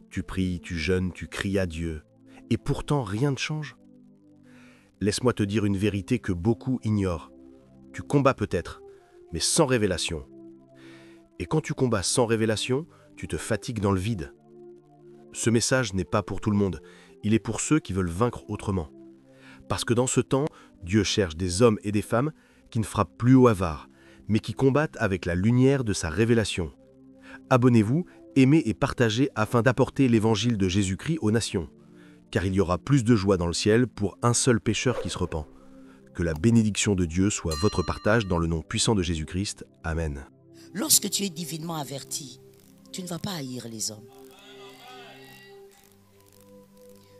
Tu pries, tu jeûnes, tu cries à Dieu, et pourtant rien ne change. Laisse-moi te dire une vérité que beaucoup ignorent. Tu combats peut-être, mais sans révélation. Et quand tu combats sans révélation, tu te fatigues dans le vide. Ce message n'est pas pour tout le monde, il est pour ceux qui veulent vaincre autrement. Parce que dans ce temps, Dieu cherche des hommes et des femmes qui ne frappent plus au hasard, mais qui combattent avec la lumière de sa révélation. Abonnez-vous, aimez et partagez afin d'apporter l'évangile de Jésus-Christ aux nations. Car il y aura plus de joie dans le ciel pour un seul pécheur qui se repent. Que la bénédiction de Dieu soit votre partage dans le nom puissant de Jésus-Christ. Amen. Lorsque tu es divinement averti, tu ne vas pas haïr les hommes.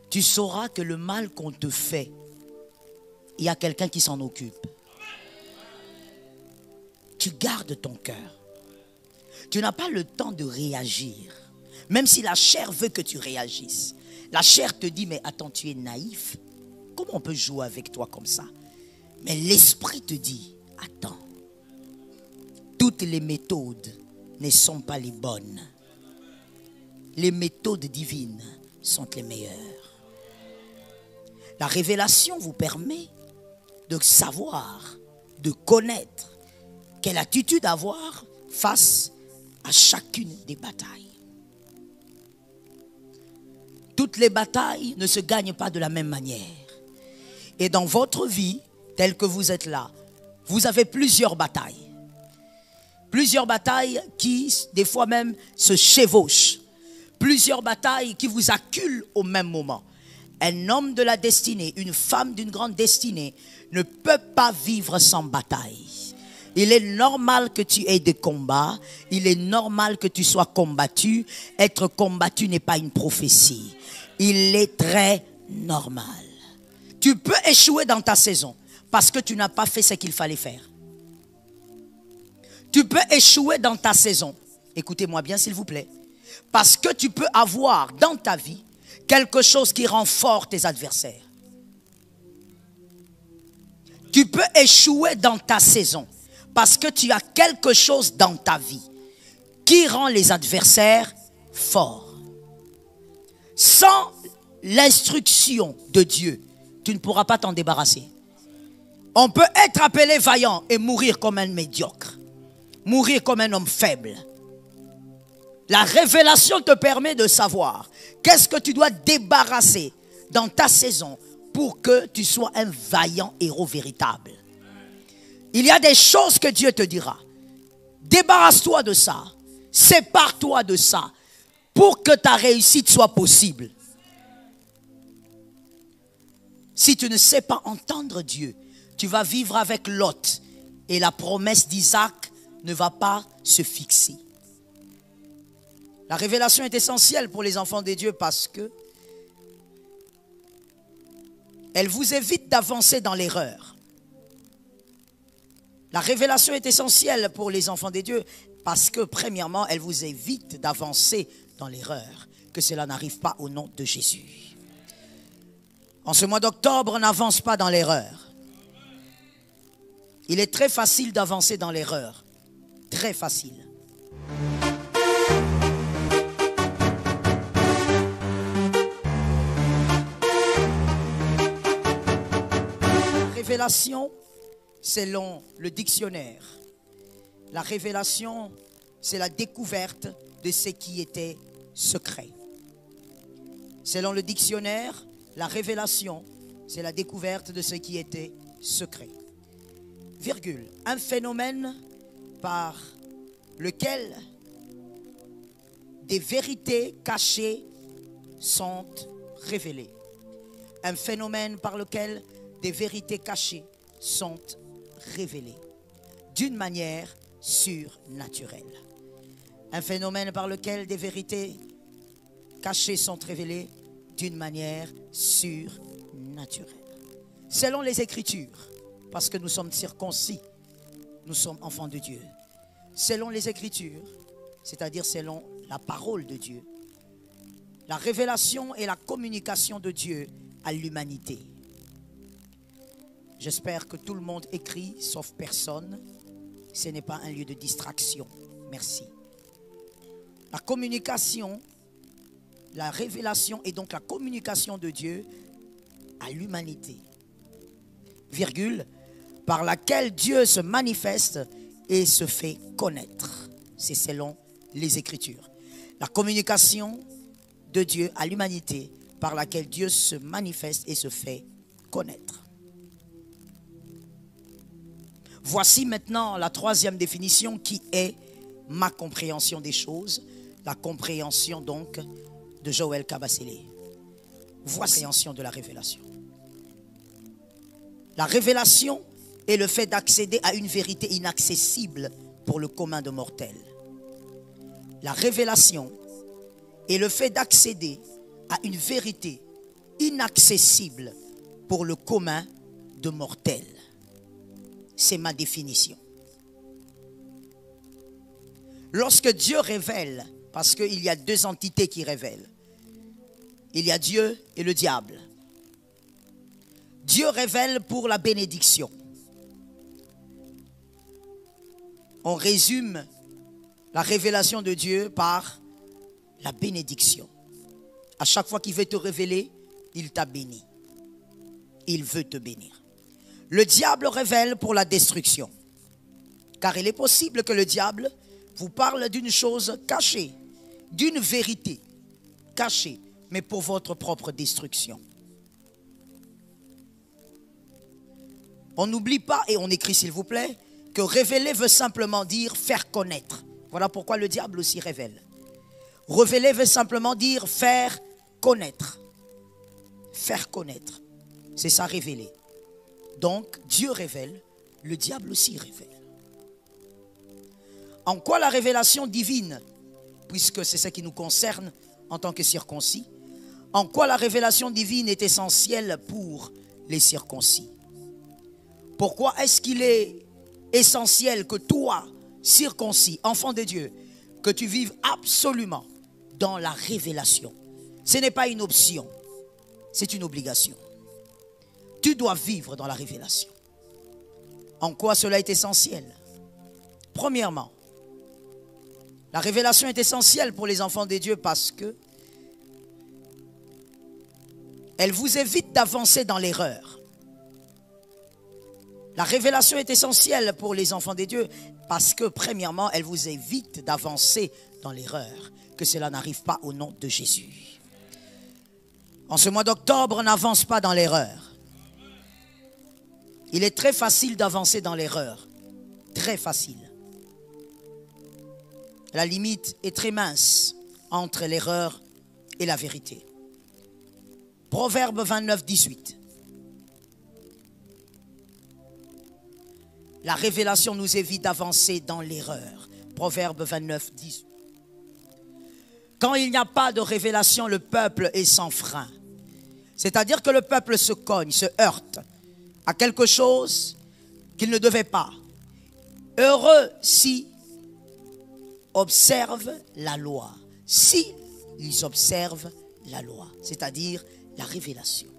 Tu sauras que le mal qu'on te fait, il y a quelqu'un qui s'en occupe. Tu gardes ton cœur. Tu n'as pas le temps de réagir. Même si la chair veut que tu réagisses. La chair te dit, mais attends, tu es naïf. Comment on peut jouer avec toi comme ça? Mais l'esprit te dit, attends. Toutes les méthodes ne sont pas les bonnes. Les méthodes divines sont les meilleures. La révélation vous permet de savoir, de connaître quelle attitude avoir face à chacune des batailles. Toutes les batailles ne se gagnent pas de la même manière. Et dans votre vie, telle que vous êtes là, vous avez plusieurs batailles. Plusieurs batailles qui, des fois même, se chevauchent. Plusieurs batailles qui vous acculent au même moment. Un homme de la destinée, une femme d'une grande destinée ne peut pas vivre sans bataille. Il est normal que tu aies des combats. Il est normal que tu sois combattu. Être combattu n'est pas une prophétie. Il est très normal. Tu peux échouer dans ta saison parce que tu n'as pas fait ce qu'il fallait faire. Tu peux échouer dans ta saison. Écoutez-moi bien s'il vous plaît. Parce que tu peux avoir dans ta vie quelque chose qui rend fort tes adversaires. Tu peux échouer dans ta saison parce que tu as quelque chose dans ta vie qui rend les adversaires forts. Sans l'instruction de Dieu, tu ne pourras pas t'en débarrasser. On peut être appelé vaillant et mourir comme un médiocre. Mourir comme un homme faible. La révélation te permet de savoir qu'est-ce que tu dois débarrasser dans ta saison pour que tu sois un vaillant héros véritable. Il y a des choses que Dieu te dira. Débarrasse-toi de ça. Sépare-toi de ça pour que ta réussite soit possible. Si tu ne sais pas entendre Dieu, tu vas vivre avec Lot et la promesse d'Isaac ne va pas se fixer. La révélation est essentielle pour les enfants de Dieu parce que elle vous évite d'avancer dans l'erreur. La révélation est essentielle pour les enfants de Dieu parce que premièrement, elle vous évite d'avancer dans l'erreur. Que cela n'arrive pas au nom de Jésus. En ce mois d'octobre, n'avance pas dans l'erreur. Il est très facile d'avancer dans l'erreur. Très facile. Révélation, selon le dictionnaire, la révélation, c'est la découverte de ce qui était secret. Selon le dictionnaire, la révélation, c'est la découverte de ce qui était secret. Virgule, un phénomène par lequel des vérités cachées sont révélées. Un phénomène par lequel des vérités cachées sont révélées d'une manière surnaturelle. Un phénomène par lequel des vérités cachées sont révélées d'une manière surnaturelle. Selon les Écritures, parce que nous sommes circoncis, nous sommes enfants de Dieu. Selon les Écritures, c'est-à-dire selon la parole de Dieu, la révélation et la communication de Dieu à l'humanité. J'espère que tout le monde écrit, sauf personne. Ce n'est pas un lieu de distraction. Merci. La communication La révélation est donc la communication de Dieu à l'humanité, virgule, par laquelle Dieu se manifeste et se fait connaître. C'est selon les Écritures. La communication de Dieu à l'humanité par laquelle Dieu se manifeste et se fait connaître. Voici maintenant la troisième définition qui est ma compréhension des choses, la compréhension donc de Joël Kabasele. Voici la compréhension de la révélation. La révélation est le fait d'accéder à une vérité inaccessible pour le commun de mortels. La révélation est le fait d'accéder à une vérité inaccessible pour le commun de mortels. C'est ma définition. Lorsque Dieu révèle, parce qu'il y a deux entités qui révèlent, il y a Dieu et le diable. Dieu révèle pour la bénédiction. On résume la révélation de Dieu par la bénédiction. À chaque fois qu'il veut te révéler, il t'a béni. Il veut te bénir. Le diable révèle pour la destruction. Car il est possible que le diable vous parle d'une chose cachée, d'une vérité cachée, mais pour votre propre destruction. On n'oublie pas, et on écrit s'il vous plaît, que révéler veut simplement dire faire connaître. Voilà pourquoi le diable aussi révèle. Révéler veut simplement dire faire connaître. Faire connaître. C'est ça, révéler. Donc, Dieu révèle, le diable aussi révèle. En quoi la révélation divine, puisque c'est ce qui nous concerne en tant que circoncis, en quoi la révélation divine est essentielle pour les circoncis? Pourquoi est-ce qu'il est essentiel que toi, circoncis, enfant de Dieu, que tu vives absolument dans la révélation? Ce n'est pas une option, c'est une obligation. Tu dois vivre dans la révélation. En quoi cela est essentiel? Premièrement, la révélation est essentielle pour les enfants de Dieu parce que elle vous évite d'avancer dans l'erreur. La révélation est essentielle pour les enfants de Dieu parce que, premièrement, elle vous évite d'avancer dans l'erreur. Que cela n'arrive pas au nom de Jésus. En ce mois d'octobre, n'avance pas dans l'erreur. Il est très facile d'avancer dans l'erreur. Très facile. La limite est très mince entre l'erreur et la vérité. Proverbe 29, 18. La révélation nous évite d'avancer dans l'erreur. Proverbe 29, 18. Quand il n'y a pas de révélation, le peuple est sans frein. C'est-à-dire que le peuple se cogne, se heurte à quelque chose qu'il ne devait pas. Heureux si observent la loi. Si ils observent la loi, c'est-à-dire la révélation.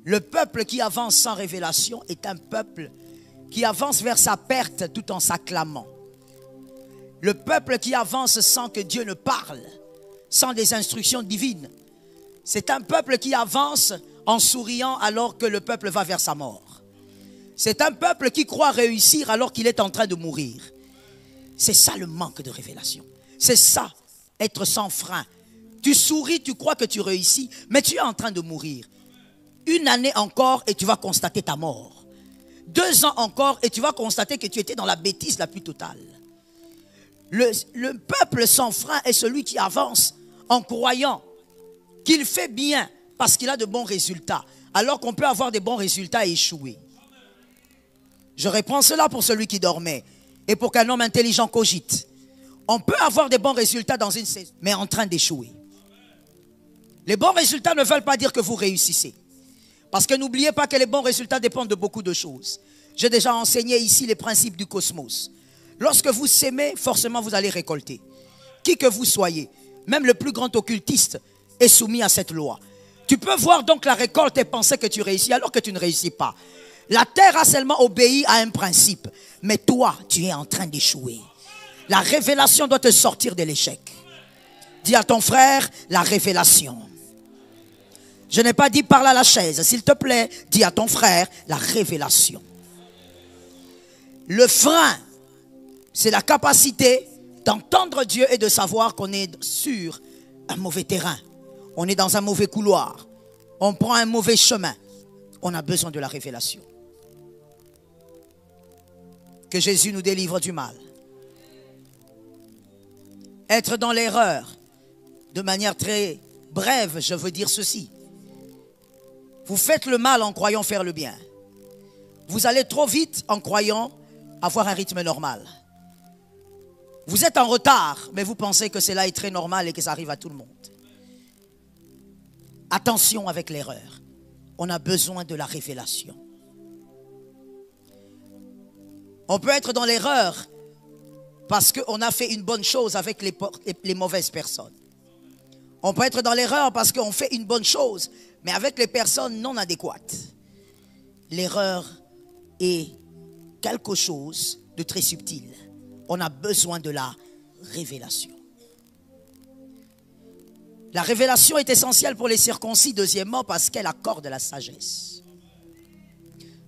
Le peuple qui avance sans révélation est un peuple qui avance vers sa perte tout en s'acclamant. Le peuple qui avance sans que Dieu ne parle, sans des instructions divines, c'est un peuple qui avance en souriant alors que le peuple va vers sa mort. C'est un peuple qui croit réussir alors qu'il est en train de mourir. C'est ça le manque de révélation. C'est ça, être sans frein. Tu souris, tu crois que tu réussis, mais tu es en train de mourir. Une année encore et tu vas constater ta mort. 2 ans encore et tu vas constater que tu étais dans la bêtise la plus totale. Le peuple sans frein est celui qui avance en croyant qu'il fait bien parce qu'il a de bons résultats, alors qu'on peut avoir de bons résultats et échouer. Je reprends cela pour celui qui dormait et pour qu'un homme intelligent cogite. On peut avoir de bons résultats dans une saison, mais en train d'échouer. Les bons résultats ne veulent pas dire que vous réussissez. Parce que n'oubliez pas que les bons résultats dépendent de beaucoup de choses. J'ai déjà enseigné ici les principes du cosmos. Lorsque vous s'aimez, forcément vous allez récolter. Qui que vous soyez, même le plus grand occultiste est soumis à cette loi. Tu peux voir donc la récolte et penser que tu réussis alors que tu ne réussis pas. La terre a seulement obéi à un principe. Mais toi, tu es en train d'échouer. La révélation doit te sortir de l'échec. Dis à ton frère, la révélation. Je n'ai pas dit parle à la chaise. S'il te plaît, dis à ton frère, la révélation. Le frein, c'est la capacité d'entendre Dieu et de savoir qu'on est sur un mauvais terrain. On est dans un mauvais couloir. On prend un mauvais chemin. On a besoin de la révélation. Que Jésus nous délivre du mal. Être dans l'erreur, de manière très brève, je veux dire ceci. Vous faites le mal en croyant faire le bien. Vous allez trop vite en croyant avoir un rythme normal. Vous êtes en retard, mais vous pensez que cela est très normal et que ça arrive à tout le monde. Attention avec l'erreur. On a besoin de la révélation. On peut être dans l'erreur parce qu'on a fait une bonne chose avec les mauvaises personnes. On peut être dans l'erreur parce qu'on fait une bonne chose, mais avec les personnes non adéquates. L'erreur est quelque chose de très subtil. On a besoin de la révélation. La révélation est essentielle pour les circoncis, deuxièmement, parce qu'elle accorde la sagesse.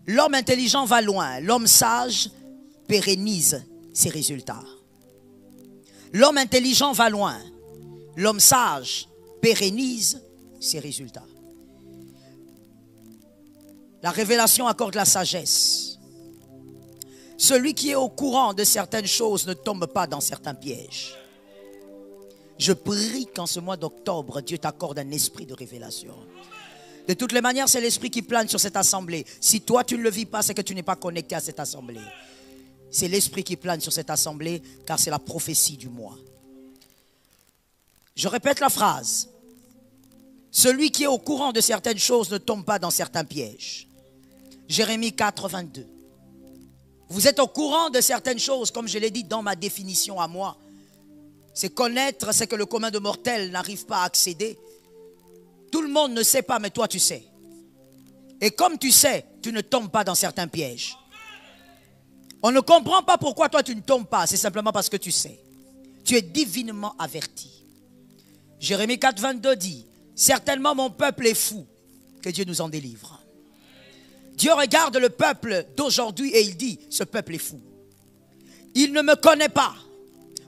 L'homme intelligent va loin, l'homme sage pérennise ses résultats. L'homme intelligent va loin, l'homme sage pérennise ses résultats. La révélation accorde la sagesse. Celui qui est au courant de certaines choses ne tombe pas dans certains pièges. Je prie qu'en ce mois d'octobre, Dieu t'accorde un esprit de révélation. De toutes les manières, c'est l'esprit qui plane sur cette assemblée. Si toi, tu ne le vis pas, c'est que tu n'es pas connecté à cette assemblée. C'est l'esprit qui plane sur cette assemblée, car c'est la prophétie du mois. Je répète la phrase. Celui qui est au courant de certaines choses ne tombe pas dans certains pièges. Jérémie 4, 22. Vous êtes au courant de certaines choses, comme je l'ai dit dans ma définition à moi. C'est connaître, c'est que le commun de mortels n'arrive pas à accéder. Tout le monde ne sait pas, mais toi tu sais. Et comme tu sais, tu ne tombes pas dans certains pièges. On ne comprend pas pourquoi toi tu ne tombes pas, c'est simplement parce que tu sais. Tu es divinement averti. Jérémie 4, 22 dit, certainement mon peuple est fou, que Dieu nous en délivre. Dieu regarde le peuple d'aujourd'hui et il dit, ce peuple est fou. Il ne me connaît pas.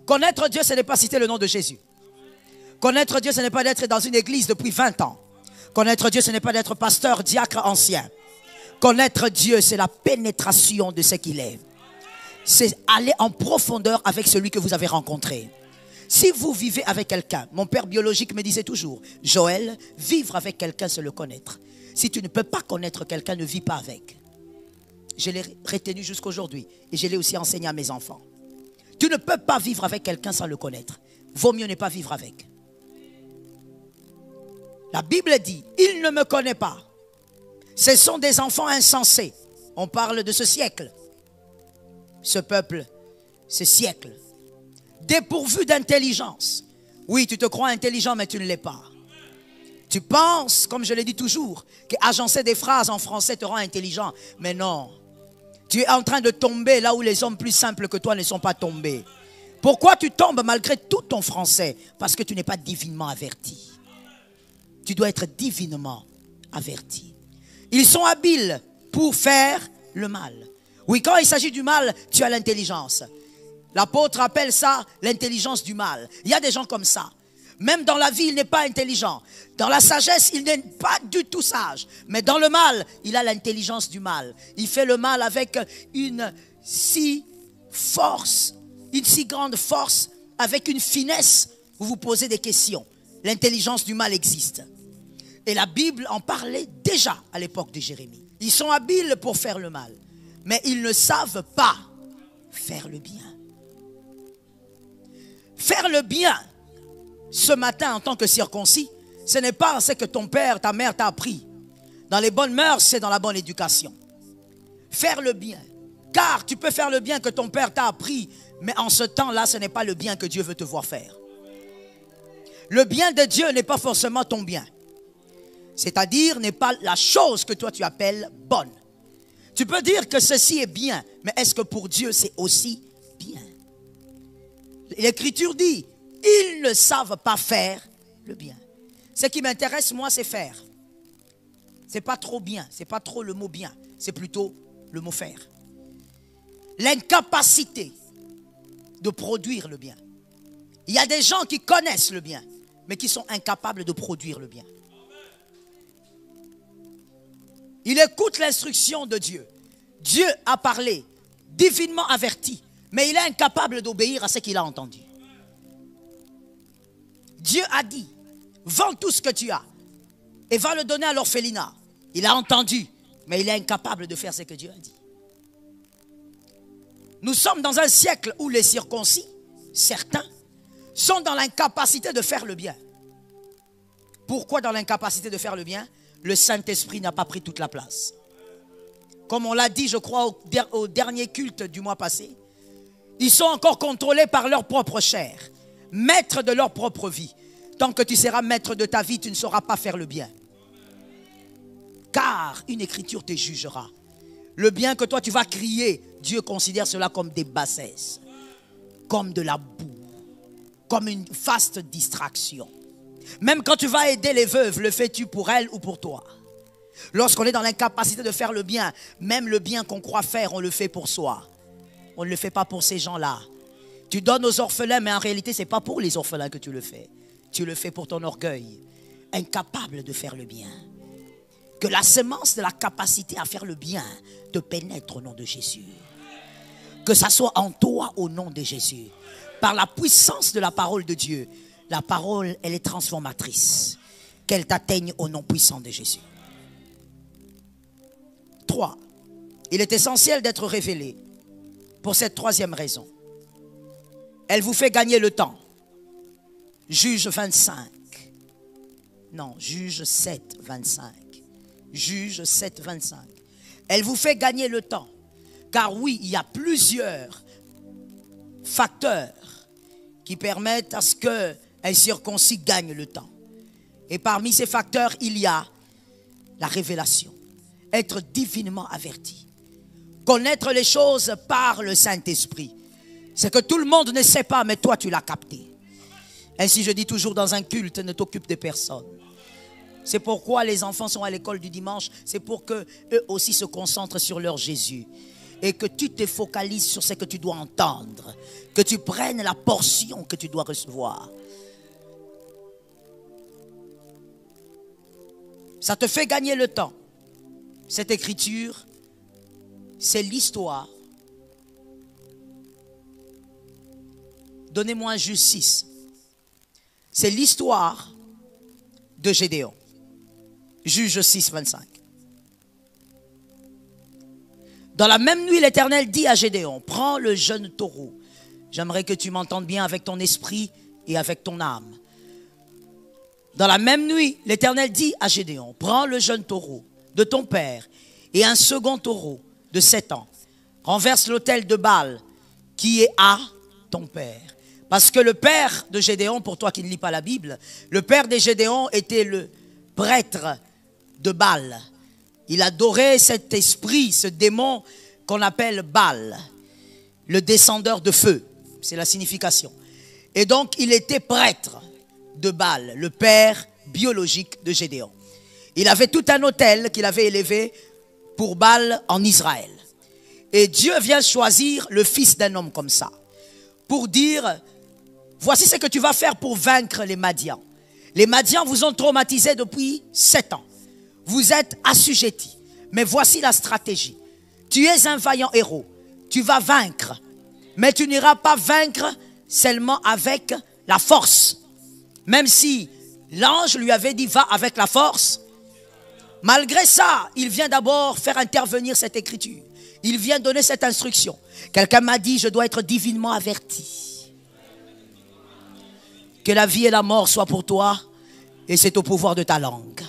Connaître Dieu, ce n'est pas citer le nom de Jésus. Connaître Dieu, ce n'est pas d'être dans une église depuis 20 ans. Connaître Dieu, ce n'est pas d'être pasteur, diacre ancien. Connaître Dieu, c'est la pénétration de ce qu'il est. C'est aller en profondeur avec celui que vous avez rencontré. Si vous vivez avec quelqu'un, mon père biologique me disait toujours, Joël, vivre avec quelqu'un, c'est le connaître. Si tu ne peux pas connaître quelqu'un, ne vis pas avec. Je l'ai retenu jusqu'aujourd'hui et je l'ai aussi enseigné à mes enfants. Tu ne peux pas vivre avec quelqu'un sans le connaître. Vaut mieux ne pas vivre avec. La Bible dit, il ne me connaît pas. Ce sont des enfants insensés. On parle de ce siècle. Ce peuple, ce siècle. Dépourvu d'intelligence. Oui, tu te crois intelligent, mais tu ne l'es pas. Tu penses, comme je l'ai dit toujours, qu'agencer des phrases en français te rend intelligent. Mais non. Tu es en train de tomber là où les hommes plus simples que toi ne sont pas tombés. Pourquoi tu tombes malgré tout ton français? Parce que tu n'es pas divinement averti. Tu dois être divinement averti. Ils sont habiles pour faire le mal. Oui, quand il s'agit du mal, tu as l'intelligence. L'apôtre appelle ça l'intelligence du mal. Il y a des gens comme ça. Même dans la vie, il n'est pas intelligent. Dans la sagesse, il n'est pas du tout sage. Mais dans le mal, il a l'intelligence du mal. Il fait le mal avec une si grande force, avec une finesse. Vous vous posez des questions. L'intelligence du mal existe. Et la Bible en parlait déjà à l'époque de Jérémie. Ils sont habiles pour faire le mal. Mais ils ne savent pas faire le bien. Faire le bien, ce matin en tant que circoncis, ce n'est pas ce que ton père, ta mère t'a appris. Dans les bonnes mœurs, c'est dans la bonne éducation. Faire le bien. Car tu peux faire le bien que ton père t'a appris, mais en ce temps-là, ce n'est pas le bien que Dieu veut te voir faire. Le bien de Dieu n'est pas forcément ton bien. C'est-à-dire, n'est pas la chose que toi tu appelles bonne. Tu peux dire que ceci est bien, mais est-ce que pour Dieu c'est aussi bien? L'Écriture dit, ils ne savent pas faire le bien. Ce qui m'intéresse, moi, c'est faire. C'est pas trop bien, c'est pas trop le mot bien, c'est plutôt le mot faire. L'incapacité de produire le bien. Il y a des gens qui connaissent le bien, mais qui sont incapables de produire le bien. Il écoute l'instruction de Dieu. Dieu a parlé, divinement averti, mais il est incapable d'obéir à ce qu'il a entendu. Dieu a dit, vends tout ce que tu as et va le donner à l'orphelinat. Il a entendu, mais il est incapable de faire ce que Dieu a dit. Nous sommes dans un siècle où les circoncis, certains, sont dans l'incapacité de faire le bien. Pourquoi dans l'incapacité de faire le bien? Le Saint-Esprit n'a pas pris toute la place. Comme on l'a dit, je crois, au dernier culte du mois passé, ils sont encore contrôlés par leur propre chair, maîtres de leur propre vie. Tant que tu seras maître de ta vie, tu ne sauras pas faire le bien. Car une écriture te jugera. Le bien que toi tu vas crier, Dieu considère cela comme des bassesses, comme de la boue, comme une vaste distraction. Même quand tu vas aider les veuves, le fais-tu pour elles ou pour toi? Lorsqu'on est dans l'incapacité de faire le bien, même le bien qu'on croit faire, on le fait pour soi. On ne le fait pas pour ces gens-là. Tu donnes aux orphelins, mais en réalité, ce n'est pas pour les orphelins que tu le fais. Tu le fais pour ton orgueil, incapable de faire le bien. Que la semence de la capacité à faire le bien te pénètre au nom de Jésus. Que ça soit en toi au nom de Jésus. Par la puissance de la parole de Dieu, la parole, elle est transformatrice. Qu'elle t'atteigne au nom puissant de Jésus. 3. Il est essentiel d'être révélé pour cette troisième raison. Elle vous fait gagner le temps. Juge 25. Non, Juge 7, 25. Juge 7, 25. Elle vous fait gagner le temps. Car oui, il y a plusieurs facteurs qui permettent à ce qu'un circoncis gagne le temps. Et parmi ces facteurs, il y a la révélation. Être divinement averti. Connaître les choses par le Saint-Esprit. C'est que tout le monde ne sait pas, mais toi tu l'as capté. Ainsi je dis toujours dans un culte, ne t'occupe de personne. C'est pourquoi les enfants sont à l'école du dimanche. C'est pour qu'eux aussi se concentrent sur leur Jésus. Et que tu te focalises sur ce que tu dois entendre. Que tu prennes la portion que tu dois recevoir. Ça te fait gagner le temps. Cette écriture, c'est l'histoire. Donnez-moi un Juge 6. C'est l'histoire de Gédéon. Juge 6, 25. Dans la même nuit, l'Éternel dit à Gédéon, prends le jeune taureau. J'aimerais que tu m'entendes bien avec ton esprit et avec ton âme. Dans la même nuit, l'Éternel dit à Gédéon, prends le jeune taureau de ton père et un second taureau de 7 ans. Renverse l'autel de Baal qui est à ton père. Parce que le père de Gédéon, pour toi qui ne lis pas la Bible, le père de Gédéon était le prêtre de Baal. Il adorait cet esprit, ce démon qu'on appelle Baal, le descendeur de feu. C'est la signification. Et donc, il était prêtre de Baal, le père biologique de Gédéon. Il avait tout un autel qu'il avait élevé pour Baal en Israël. Et Dieu vient choisir le fils d'un homme comme ça, pour dire, voici ce que tu vas faire pour vaincre les Madians. Les Madians vous ont traumatisé depuis 7 ans. Vous êtes assujettis. Mais voici la stratégie. Tu es un vaillant héros. Tu vas vaincre. Mais tu n'iras pas vaincre seulement avec la force. Même si l'ange lui avait dit, va avec la force. Malgré ça, il vient d'abord faire intervenir cette écriture. Il vient donner cette instruction. Quelqu'un m'a dit, je dois être divinement averti. Que la vie et la mort soient pour toi, et c'est au pouvoir de ta langue.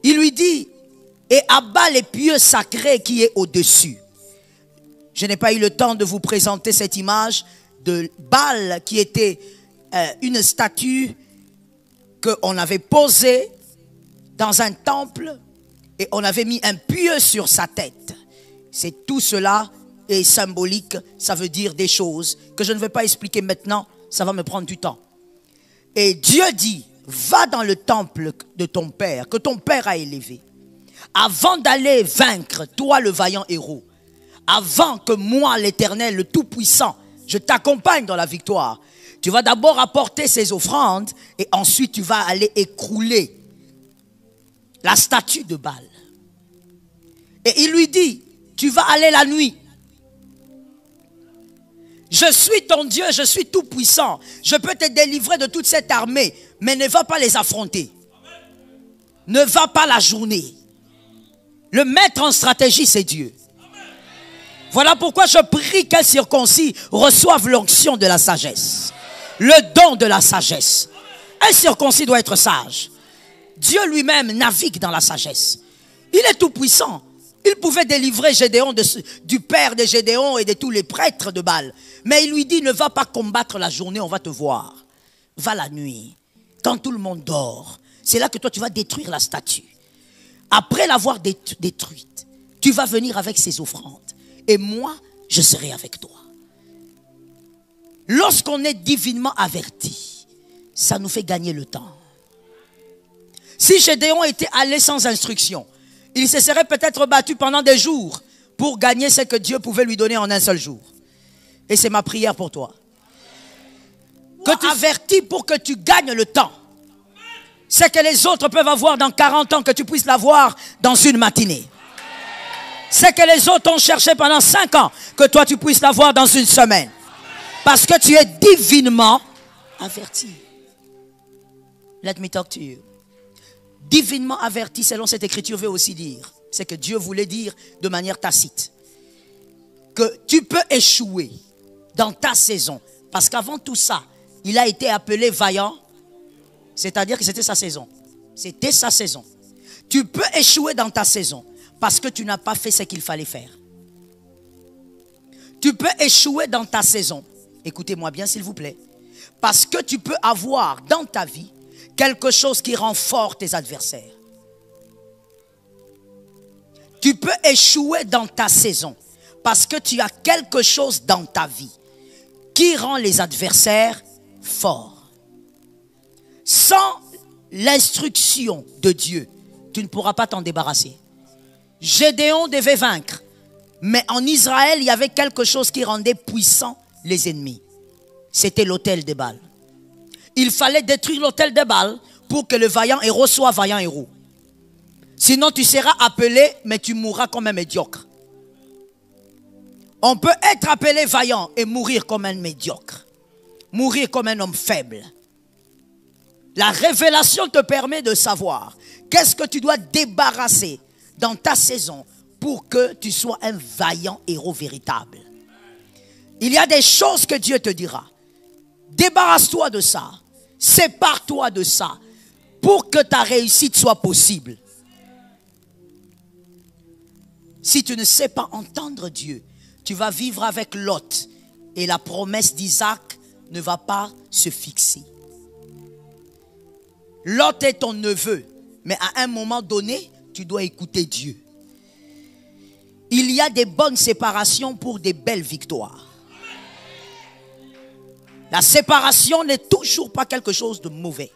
Il lui dit, et abat les pieux sacrés qui est au-dessus. Je n'ai pas eu le temps de vous présenter cette image de Baal qui était une statue qu'on avait posée dans un temple et on avait mis un pieu sur sa tête. C'est tout cela est symbolique, ça veut dire des choses que je ne vais pas expliquer maintenant ça va me prendre du temps. Et Dieu dit, va dans le temple de ton père, que ton père a élevé. Avant d'aller vaincre, toi le vaillant héros, avant que moi, l'Éternel, le Tout-Puissant, je t'accompagne dans la victoire, tu vas d'abord apporter ces offrandes et ensuite tu vas aller écrouler la statue de Baal. Et il lui dit, tu vas aller la nuit. Je suis ton Dieu, je suis tout puissant. Je peux te délivrer de toute cette armée, mais ne va pas les affronter. Ne va pas la journée. Le maître en stratégie, c'est Dieu. Voilà pourquoi je prie qu'un circoncis reçoive l'onction de la sagesse. Le don de la sagesse. Un circoncis doit être sage. Dieu lui-même navigue dans la sagesse. Il est tout puissant. Il pouvait délivrer Gédéon du père de Gédéon et de tous les prêtres de Baal. Mais il lui dit, ne va pas combattre la journée, on va te voir. Va la nuit, quand tout le monde dort. C'est là que toi tu vas détruire la statue. Après l'avoir détruite, tu vas venir avec ses offrandes. Et moi, je serai avec toi. Lorsqu'on est divinement averti, ça nous fait gagner le temps. Si Gédéon était allé sans instruction, il se serait peut-être battu pendant des jours pour gagner ce que Dieu pouvait lui donner en un seul jour. Et c'est ma prière pour toi. Que tu avertis pour que tu gagnes le temps. Ce que les autres peuvent avoir dans 40 ans, que tu puisses l'avoir dans une matinée. Ce que les autres ont cherché pendant 5 ans, que toi tu puisses l'avoir dans une semaine. Parce que tu es divinement averti. Let me talk to you. Divinement averti, selon cette écriture, veut aussi dire, c'est que Dieu voulait dire de manière tacite, que tu peux échouer dans ta saison. Parce qu'avant tout ça, il a été appelé vaillant, c'est-à-dire que c'était sa saison. C'était sa saison. Tu peux échouer dans ta saison parce que tu n'as pas fait ce qu'il fallait faire. Tu peux échouer dans ta saison, écoutez-moi bien s'il vous plaît, parce que tu peux avoir dans ta vie quelque chose qui rend fort tes adversaires. Tu peux échouer dans ta saison parce que tu as quelque chose dans ta vie qui rend les adversaires forts. Sans l'instruction de Dieu, tu ne pourras pas t'en débarrasser. Gédéon devait vaincre, mais en Israël, il y avait quelque chose qui rendait puissants les ennemis. C'était l'autel de Baal. Il fallait détruire l'autel de Baal pour que le vaillant héros soit vaillant héros. Sinon, tu seras appelé, mais tu mourras comme un médiocre. On peut être appelé vaillant et mourir comme un médiocre. Mourir comme un homme faible. La révélation te permet de savoir qu'est-ce que tu dois débarrasser dans ta saison pour que tu sois un vaillant héros véritable. Il y a des choses que Dieu te dira. Débarrasse-toi de ça. Sépare-toi de ça pour que ta réussite soit possible. Si tu ne sais pas entendre Dieu, tu vas vivre avec Lot et la promesse d'Isaac ne va pas se fixer. Lot est ton neveu, mais à un moment donné, tu dois écouter Dieu. Il y a des bonnes séparations pour des belles victoires. La séparation n'est toujours pas quelque chose de mauvais.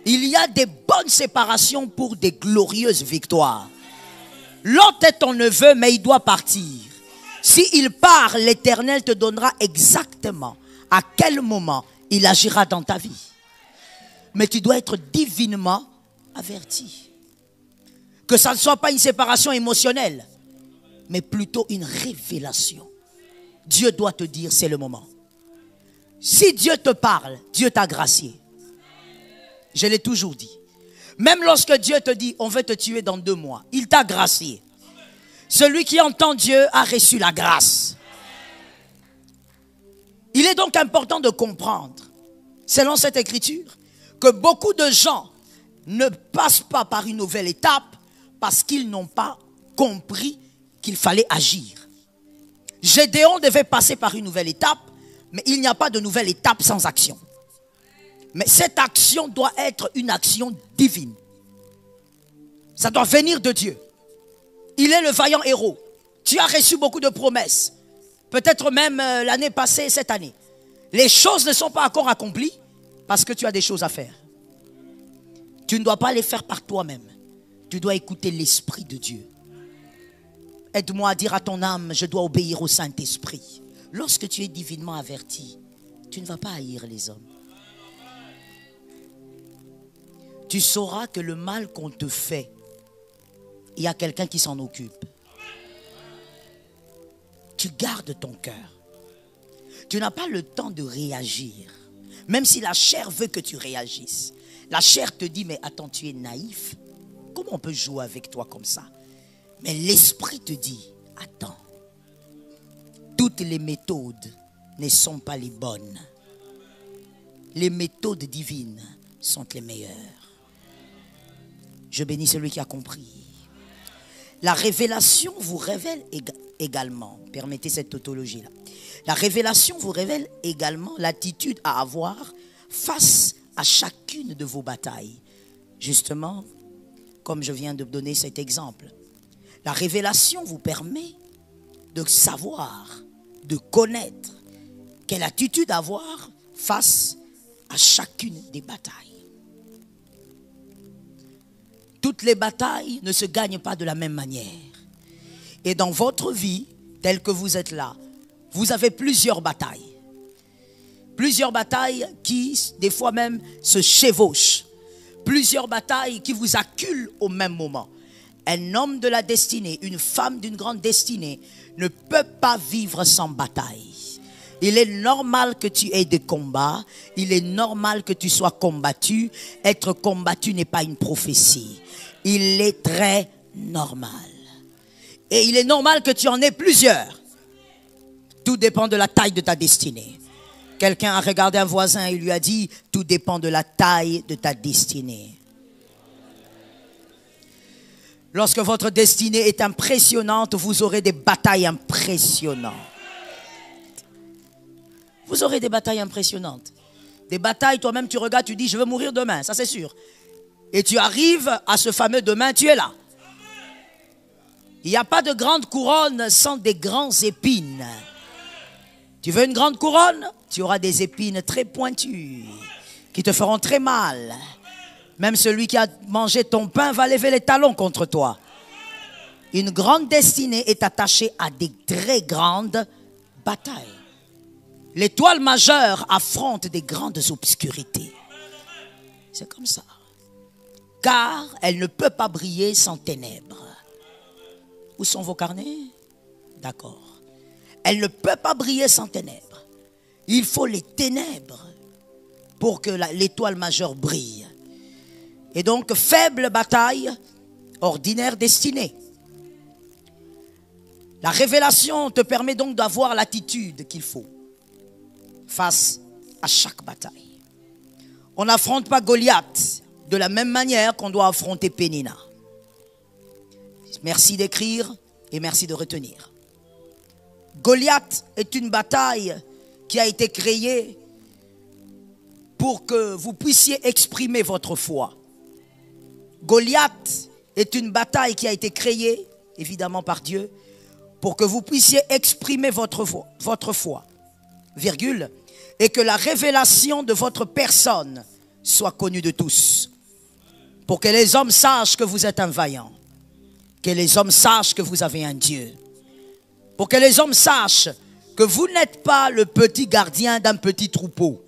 Il y a des bonnes séparations pour des glorieuses victoires. Lot est ton neveu, mais il doit partir. S'il part, l'Éternel te donnera exactement à quel moment il agira dans ta vie. Mais tu dois être divinement averti. Que ça ne soit pas une séparation émotionnelle, mais plutôt une révélation. Dieu doit te dire, c'est le moment. Si Dieu te parle, Dieu t'a gracié. Je l'ai toujours dit. Même lorsque Dieu te dit, on veut te tuer dans 2 mois, il t'a gracié. Celui qui entend Dieu a reçu la grâce. Il est donc important de comprendre, selon cette écriture, que beaucoup de gens ne passent pas par une nouvelle étape parce qu'ils n'ont pas compris qu'il fallait agir. Gédéon devait passer par une nouvelle étape, mais il n'y a pas de nouvelle étape sans action. Mais cette action doit être une action divine. Ça doit venir de Dieu. Il est le vaillant héros. Tu as reçu beaucoup de promesses. Peut-être même l'année passée, cette année. Les choses ne sont pas encore accomplies parce que tu as des choses à faire. Tu ne dois pas les faire par toi-même. Tu dois écouter l'Esprit de Dieu. Aide-moi à dire à ton âme, je dois obéir au Saint-Esprit. Lorsque tu es divinement averti, tu ne vas pas haïr les hommes. Tu sauras que le mal qu'on te fait, il y a quelqu'un qui s'en occupe. Tu gardes ton cœur. Tu n'as pas le temps de réagir. Même si la chair veut que tu réagisses. La chair te dit, mais attends, tu es naïf. Comment on peut jouer avec toi comme ça? Mais l'esprit te dit, attends. Toutes les méthodes ne sont pas les bonnes. Les méthodes divines sont les meilleures. Je bénis celui qui a compris. La révélation vous révèle également, permettez cette tautologie-là. La révélation vous révèle également l'attitude à avoir face à chacune de vos batailles. Justement, comme je viens de donner cet exemple. La révélation vous permet de savoir, de connaître quelle attitude avoir face à chacune des batailles. Toutes les batailles ne se gagnent pas de la même manière. Et dans votre vie, telle que vous êtes là, vous avez plusieurs batailles. Plusieurs batailles qui, des fois même, se chevauchent. Plusieurs batailles qui vous acculent au même moment. Un homme de la destinée, une femme d'une grande destinée ne peut pas vivre sans bataille. Il est normal que tu aies des combats. Il est normal que tu sois combattu. Être combattu n'est pas une prophétie. Il est très normal. Et il est normal que tu en aies plusieurs. Tout dépend de la taille de ta destinée. Quelqu'un a regardé un voisin et lui a dit, tout dépend de la taille de ta destinée. Lorsque votre destinée est impressionnante, vous aurez des batailles impressionnantes. Vous aurez des batailles impressionnantes. Des batailles, toi-même tu regardes, tu dis, je veux mourir demain, ça c'est sûr. Et tu arrives à ce fameux demain, tu es là. Il n'y a pas de grande couronne sans des grands épines. Tu veux une grande couronne? Tu auras des épines très pointues qui te feront très mal. Même celui qui a mangé ton pain va lever les talons contre toi. Une grande destinée est attachée à des très grandes batailles. L'étoile majeure affronte des grandes obscurités. C'est comme ça. Car elle ne peut pas briller sans ténèbres. Où sont vos carnets? D'accord. Elle ne peut pas briller sans ténèbres. Il faut les ténèbres pour que l'étoile majeure brille. Et donc, faible bataille, ordinaire destinée. La révélation te permet donc d'avoir l'attitude qu'il faut face à chaque bataille. On n'affronte pas Goliath de la même manière qu'on doit affronter Pénina. Merci d'écrire et merci de retenir. Goliath est une bataille qui a été créée pour que vous puissiez exprimer votre foi. Goliath est une bataille qui a été créée, évidemment par Dieu, pour que vous puissiez exprimer votre foi, virgule, et que la révélation de votre personne soit connue de tous. Pour que les hommes sachent que vous êtes un vaillant. Que les hommes sachent que vous avez un Dieu. Pour que les hommes sachent que vous n'êtes pas le petit gardien d'un petit troupeau.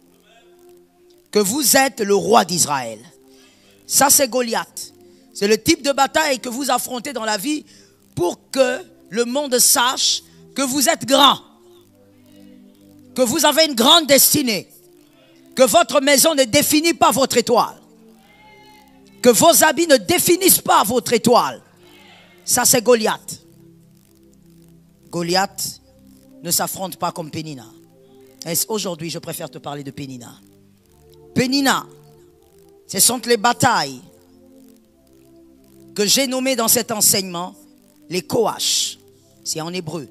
Que vous êtes le roi d'Israël. Ça, c'est Goliath. C'est le type de bataille que vous affrontez dans la vie pour que le monde sache que vous êtes grand. Que vous avez une grande destinée. Que votre maison ne définit pas votre étoile. Que vos habits ne définissent pas votre étoile. Ça, c'est Goliath. Goliath ne s'affronte pas comme Pénina. Aujourd'hui, je préfère te parler de Pénina. Pénina, ce sont les batailles que j'ai nommées dans cet enseignement les Koach. C'est en hébreu.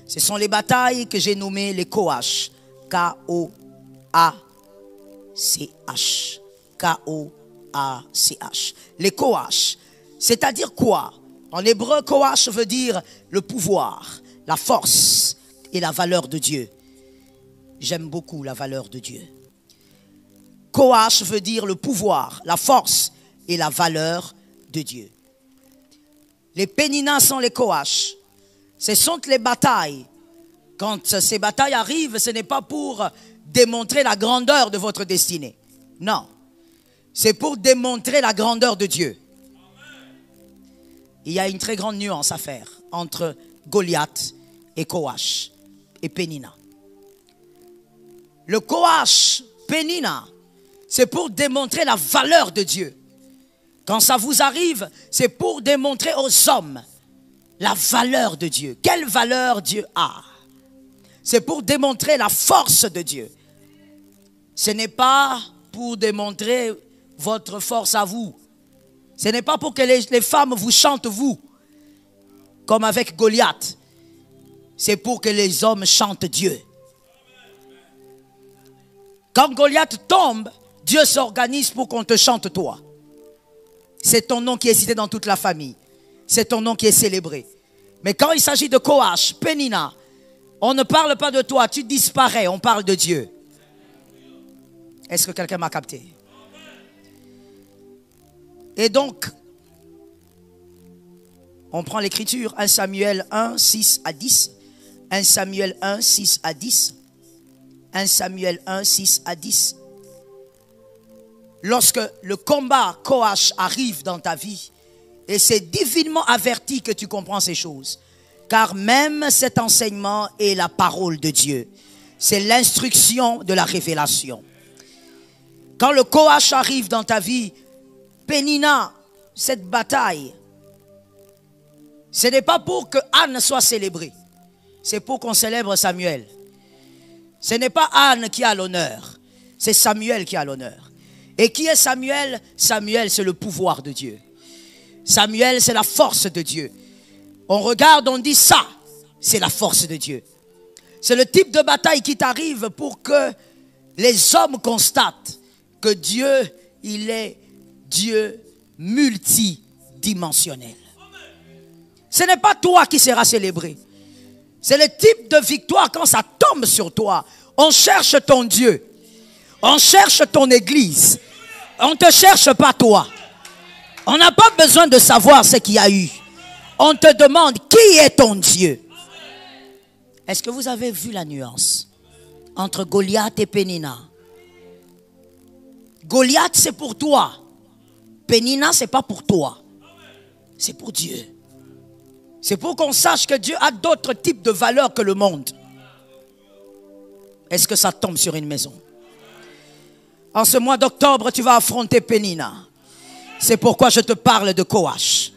Ce sont les batailles que j'ai nommées les Koach. K-O-A-C-H. K-O-A-C-H. Les Koach. C'est-à-dire quoi? En hébreu, Koach veut dire le pouvoir, la force et la valeur de Dieu. j'aime beaucoup la valeur de Dieu. Koach veut dire le pouvoir, la force et la valeur de Dieu. Les Péninas sont les Koach. Ce sont les batailles. Quand ces batailles arrivent, ce n'est pas pour démontrer la grandeur de votre destinée. Non. C'est pour démontrer la grandeur de Dieu. Il y a une très grande nuance à faire entre Goliath et Koach et Pénina. Le Koach, Pénina, c'est pour démontrer la valeur de Dieu. Quand ça vous arrive, c'est pour démontrer aux hommes la valeur de Dieu. Quelle valeur Dieu a? C'est pour démontrer la force de Dieu. Ce n'est pas pour démontrer votre force à vous. Ce n'est pas pour que les femmes vous chantent vous, comme avec Goliath. C'est pour que les hommes chantent Dieu. Quand Goliath tombe, Dieu s'organise pour qu'on te chante toi. C'est ton nom qui est cité dans toute la famille. C'est ton nom qui est célébré. Mais quand il s'agit de Koach, Pénina, on ne parle pas de toi, tu disparais, on parle de Dieu. Est-ce que quelqu'un m'a capté? Et donc, on prend l'écriture, 1 Samuel 1, 6 à 10. 1 Samuel 1, 6 à 10. 1 Samuel 1, 6 à 10. Lorsque le combat Koach arrive dans ta vie, et c'est divinement averti que tu comprends ces choses, car même cet enseignement est la parole de Dieu. C'est l'instruction de la révélation. Quand le Koach arrive dans ta vie, Pénina, cette bataille, ce n'est pas pour que Anne soit célébrée. C'est pour qu'on célèbre Samuel. Ce n'est pas Anne qui a l'honneur. C'est Samuel qui a l'honneur. Et qui est Samuel? Samuel, c'est le pouvoir de Dieu. Samuel, c'est la force de Dieu. On regarde, on dit ça, c'est la force de Dieu. C'est le type de bataille qui t'arrive pour que les hommes constatent que Dieu, il est Dieu multidimensionnel. Ce n'est pas toi qui seras célébré. C'est le type de victoire quand ça tombe sur toi. On cherche ton Dieu. On cherche ton église. On ne te cherche pas toi. On n'a pas besoin de savoir ce qu'il y a eu. On te demande qui est ton Dieu. Est-ce que vous avez vu la nuance entre Goliath et Pénina? Goliath, c'est pour toi. Pénina, ce n'est pas pour toi. C'est pour Dieu. C'est pour qu'on sache que Dieu a d'autres types de valeurs que le monde. Est-ce que ça tombe sur une maison? En ce mois d'octobre, tu vas affronter Pénina. C'est pourquoi je te parle de Koach.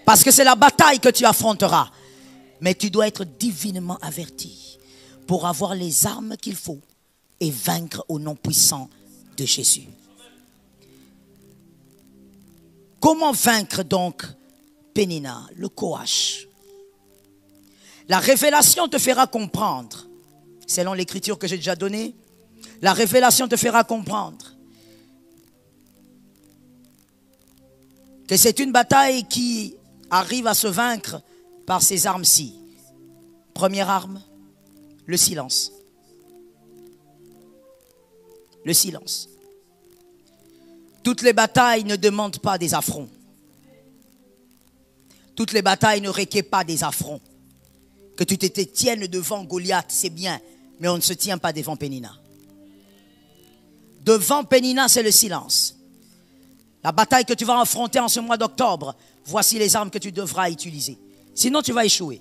Parce que c'est la bataille que tu affronteras. Mais tu dois être divinement averti pour avoir les armes qu'il faut et vaincre au nom puissant de Jésus. Comment vaincre donc Pénina, le Koach? La révélation te fera comprendre, selon l'écriture que j'ai déjà donnée, la révélation te fera comprendre que c'est une bataille qui arrive à se vaincre par ces armes-ci. Première arme, le silence. Le silence. Toutes les batailles ne demandent pas des affronts. Toutes les batailles ne requièrent pas des affronts. Que tu te tiennes devant Goliath, c'est bien, mais on ne se tient pas devant Pénina. Devant Pénina, c'est le silence. La bataille que tu vas affronter en ce mois d'octobre, voici les armes que tu devras utiliser. Sinon, tu vas échouer.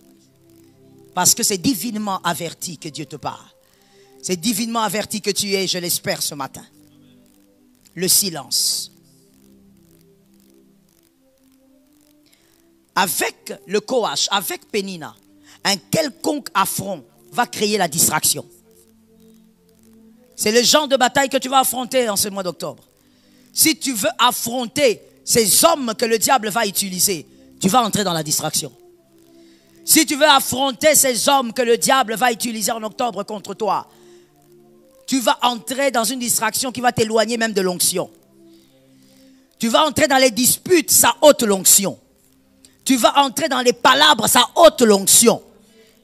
Parce que c'est divinement averti que Dieu te parle. C'est divinement averti que tu es, je l'espère, ce matin. Le silence. Avec le Koach, avec Pénina, un quelconque affront va créer la distraction. C'est le genre de bataille que tu vas affronter en ce mois d'octobre. Si tu veux affronter ces hommes que le diable va utiliser, tu vas entrer dans la distraction. Si tu veux affronter ces hommes que le diable va utiliser en octobre contre toi, tu vas entrer dans une distraction qui va t'éloigner même de l'onction. Tu vas entrer dans les disputes, ça ôte l'onction. Tu vas entrer dans les palabres, ça ôte l'onction.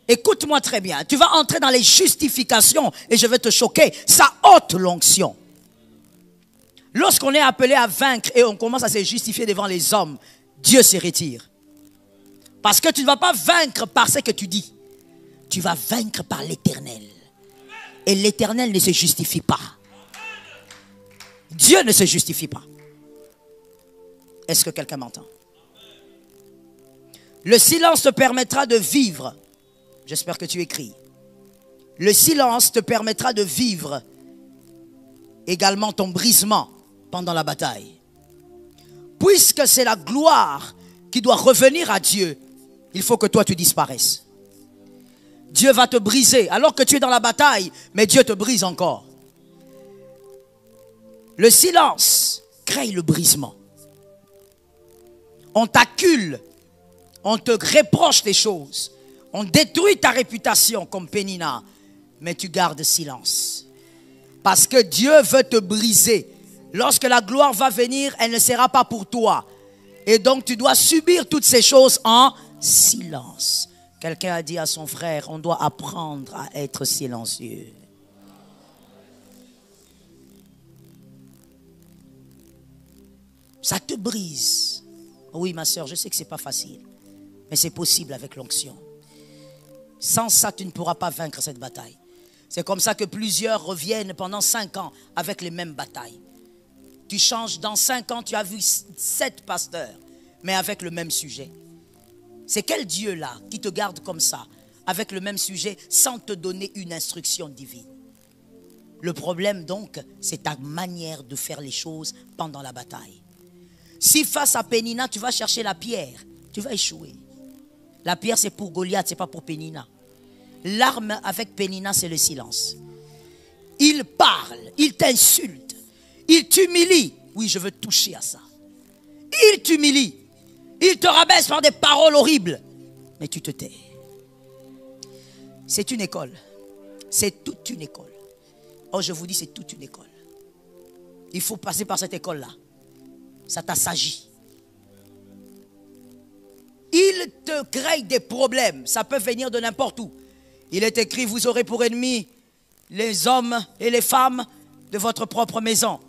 Écoute-moi très bien. Tu vas entrer dans les justifications et je vais te choquer. Ça ôte l'onction. Lorsqu'on est appelé à vaincre et on commence à se justifier devant les hommes, Dieu se retire. Parce que tu ne vas pas vaincre par ce que tu dis. Tu vas vaincre par l'Éternel. Et l'Éternel ne se justifie pas. Dieu ne se justifie pas. Est-ce que quelqu'un m'entend? Le silence te permettra de vivre. J'espère que tu écris. Le silence te permettra de vivre également ton brisement pendant la bataille. Puisque c'est la gloire qui doit revenir à Dieu, il faut que toi tu disparaisses. Dieu va te briser alors que tu es dans la bataille, mais Dieu te brise encore. Le silence crée le brisement. On t'accule, on te reproche des choses, on détruit ta réputation comme Pénina, mais tu gardes silence. Parce que Dieu veut te briser. Lorsque la gloire va venir, elle ne sera pas pour toi. Et donc tu dois subir toutes ces choses en silence. Quelqu'un a dit à son frère, on doit apprendre à être silencieux. Ça te brise. Oui, ma soeur, je sais que ce n'est pas facile. Mais c'est possible avec l'onction. Sans ça, tu ne pourras pas vaincre cette bataille. C'est comme ça que plusieurs reviennent pendant 5 ans avec les mêmes batailles. Tu changes, dans 5 ans, tu as vu 7 pasteurs, mais avec le même sujet. C'est quel Dieu là qui te garde comme ça, avec le même sujet, sans te donner une instruction divine? Le problème donc, c'est ta manière de faire les choses pendant la bataille. Si face à Pénina, tu vas chercher la pierre, tu vas échouer. La pierre, c'est pour Goliath, ce n'est pas pour Pénina. L'arme avec Pénina, c'est le silence. Il parle, il t'insulte, il t'humilie. Oui, je veux toucher à ça. Il t'humilie. Il te rabaisse par des paroles horribles. Mais tu te tais. C'est une école. C'est toute une école. Oh, je vous dis, c'est toute une école. Il faut passer par cette école-là. Ça t'assagit. Il te crée des problèmes. Ça peut venir de n'importe où. Il est écrit, vous aurez pour ennemis les hommes et les femmes de votre propre maison.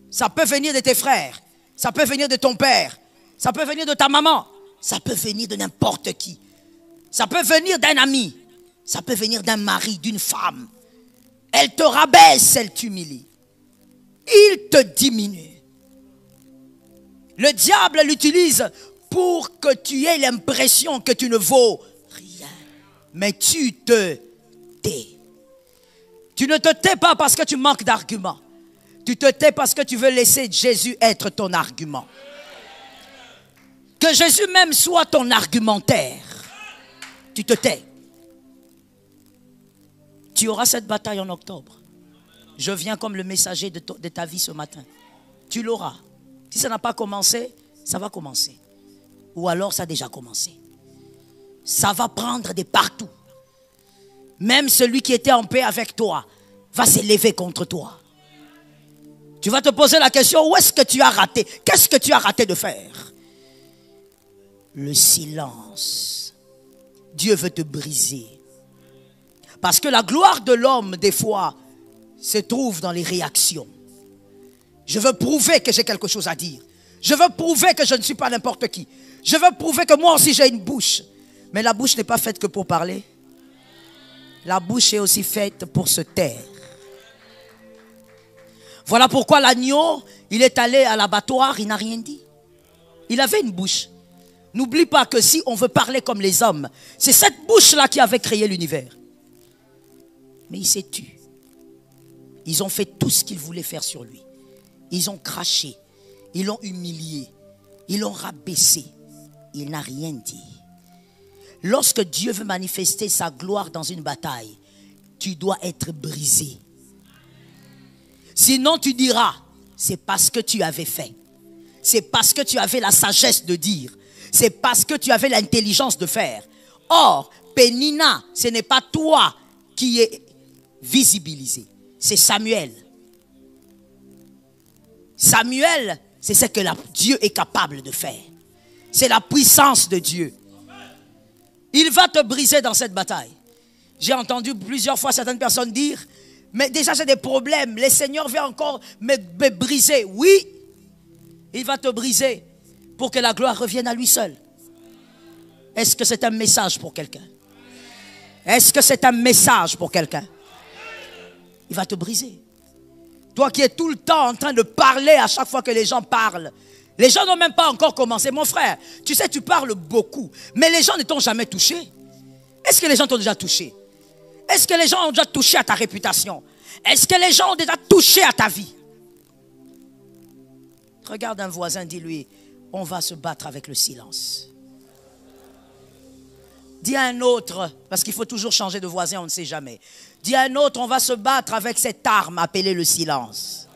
Ça peut venir de tes frères. Ça peut venir de ton père. Ça peut venir de ta maman. Ça peut venir de n'importe qui. Ça peut venir d'un ami. Ça peut venir d'un mari, d'une femme. Elle te rabaisse, elle t'humilie. Il te diminue. Le diable l'utilise pour que tu aies l'impression que tu ne vaux rien. Mais tu te tais. Tu ne te tais pas parce que tu manques d'arguments. Tu te tais parce que tu veux laisser Jésus être ton argument. Que Jésus même soit ton argumentaire. Tu te tais. Tu auras cette bataille en octobre. Je viens comme le messager de ta vie ce matin. Tu l'auras. Si ça n'a pas commencé, ça va commencer. Ou alors ça a déjà commencé. Ça va prendre de partout. Même celui qui était en paix avec toi va s'élever contre toi. Tu vas te poser la question, où est-ce que tu as raté? Qu'est-ce que tu as raté de faire? Le silence. Dieu veut te briser. Parce que la gloire de l'homme, des fois, se trouve dans les réactions. Je veux prouver que j'ai quelque chose à dire. Je veux prouver que je ne suis pas n'importe qui. Je veux prouver que moi aussi j'ai une bouche. Mais la bouche n'est pas faite que pour parler. La bouche est aussi faite pour se taire. Voilà pourquoi l'agneau, il est allé à l'abattoir, il n'a rien dit. Il avait une bouche. N'oublie pas que si on veut parler comme les hommes, c'est cette bouche-là qui avait créé l'univers. Mais il s'est tu. Ils ont fait tout ce qu'ils voulaient faire sur lui. Ils ont craché. Ils l'ont humilié. Ils l'ont rabaissé. Il n'a rien dit. Lorsque Dieu veut manifester sa gloire dans une bataille, tu dois être brisé. Sinon tu diras, c'est parce que tu avais fait. C'est parce que tu avais la sagesse de dire. C'est parce que tu avais l'intelligence de faire. Or, Pénina, ce n'est pas toi qui es visibilisé. C'est Samuel. Samuel, c'est ce que Dieu est capable de faire. C'est la puissance de Dieu. Il va te briser dans cette bataille. J'ai entendu plusieurs fois certaines personnes dire, mais déjà j'ai des problèmes, le Seigneur vient encore me briser. Oui, il va te briser pour que la gloire revienne à lui seul. Est-ce que c'est un message pour quelqu'un? Est-ce que c'est un message pour quelqu'un? Il va te briser. Toi qui es tout le temps en train de parler à chaque fois que les gens parlent. Les gens n'ont même pas encore commencé. Mon frère, tu sais, tu parles beaucoup, mais les gens ne t'ont jamais touché. Est-ce que les gens t'ont déjà touché? Est-ce que les gens ont déjà touché à ta réputation? Est-ce que les gens ont déjà touché à ta vie? Regarde un voisin, dis-lui, on va se battre avec le silence. Dis à un autre, parce qu'il faut toujours changer de voisin, on ne sait jamais. Dis à un autre, on va se battre avec cette arme appelée le silence.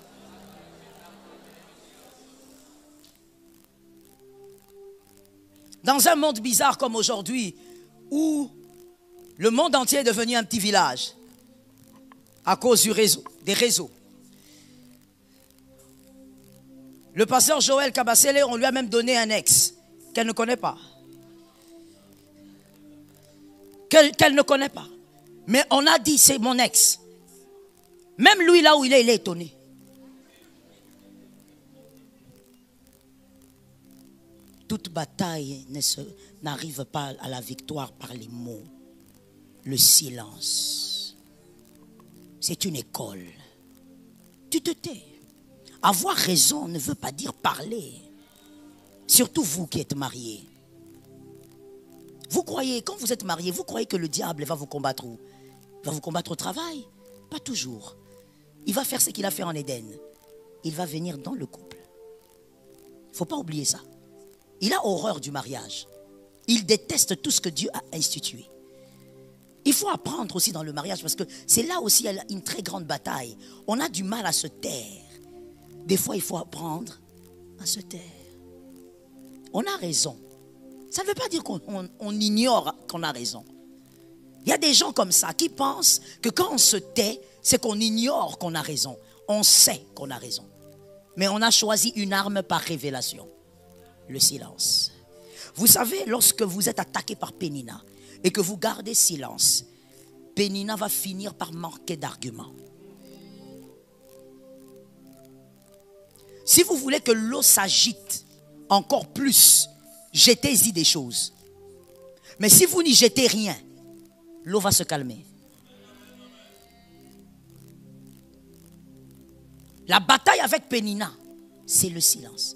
Dans un monde bizarre comme aujourd'hui, où le monde entier est devenu un petit village, à cause du réseau, des réseaux. Le pasteur Joël Kabasele, on lui a même donné un ex qu'elle ne connaît pas. Qu'elle ne connaît pas. Mais on a dit, c'est mon ex. Même lui, là où il est étonné. Toute bataille n'arrive pas à la victoire par les mots. Le silence. C'est une école. Tu te tais. Avoir raison ne veut pas dire parler. Surtout vous qui êtes mariés. Vous croyez, quand vous êtes mariés, vous croyez que le diable va vous combattre où? Il va vous combattre au travail? Pas toujours. Il va faire ce qu'il a fait en Éden. Il va venir dans le couple. Il ne faut pas oublier ça. Il a horreur du mariage. Il déteste tout ce que Dieu a institué. Il faut apprendre aussi dans le mariage parce que c'est là aussi il y a une très grande bataille. On a du mal à se taire. Des fois, il faut apprendre à se taire. On a raison. Ça ne veut pas dire qu'on ignore qu'on a raison. Il y a des gens comme ça qui pensent que quand on se tait, c'est qu'on ignore qu'on a raison. On sait qu'on a raison. Mais on a choisi une arme par révélation. Le silence. Vous savez, lorsque vous êtes attaqué par Pénina et que vous gardez silence, Pénina va finir par manquer d'arguments. Si vous voulez que l'eau s'agite encore plus, jetez-y des choses. Mais si vous n'y jetez rien, l'eau va se calmer. La bataille avec Pénina, c'est le silence.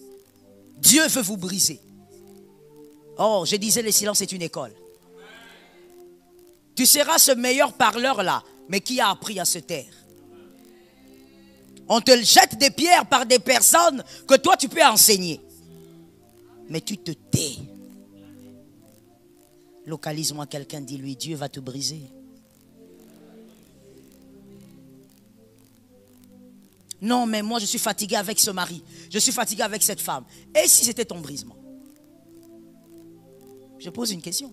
Dieu veut vous briser. Oh, je disais, le silence est une école. Tu seras ce meilleur parleur-là, mais qui a appris à se taire? On te jette des pierres par des personnes que toi tu peux enseigner. Mais tu te tais. Localise-moi quelqu'un, dis-lui, Dieu va te briser. Non, mais moi je suis fatigué avec ce mari. Je suis fatigué avec cette femme. Et si c'était ton brisement? Je pose une question.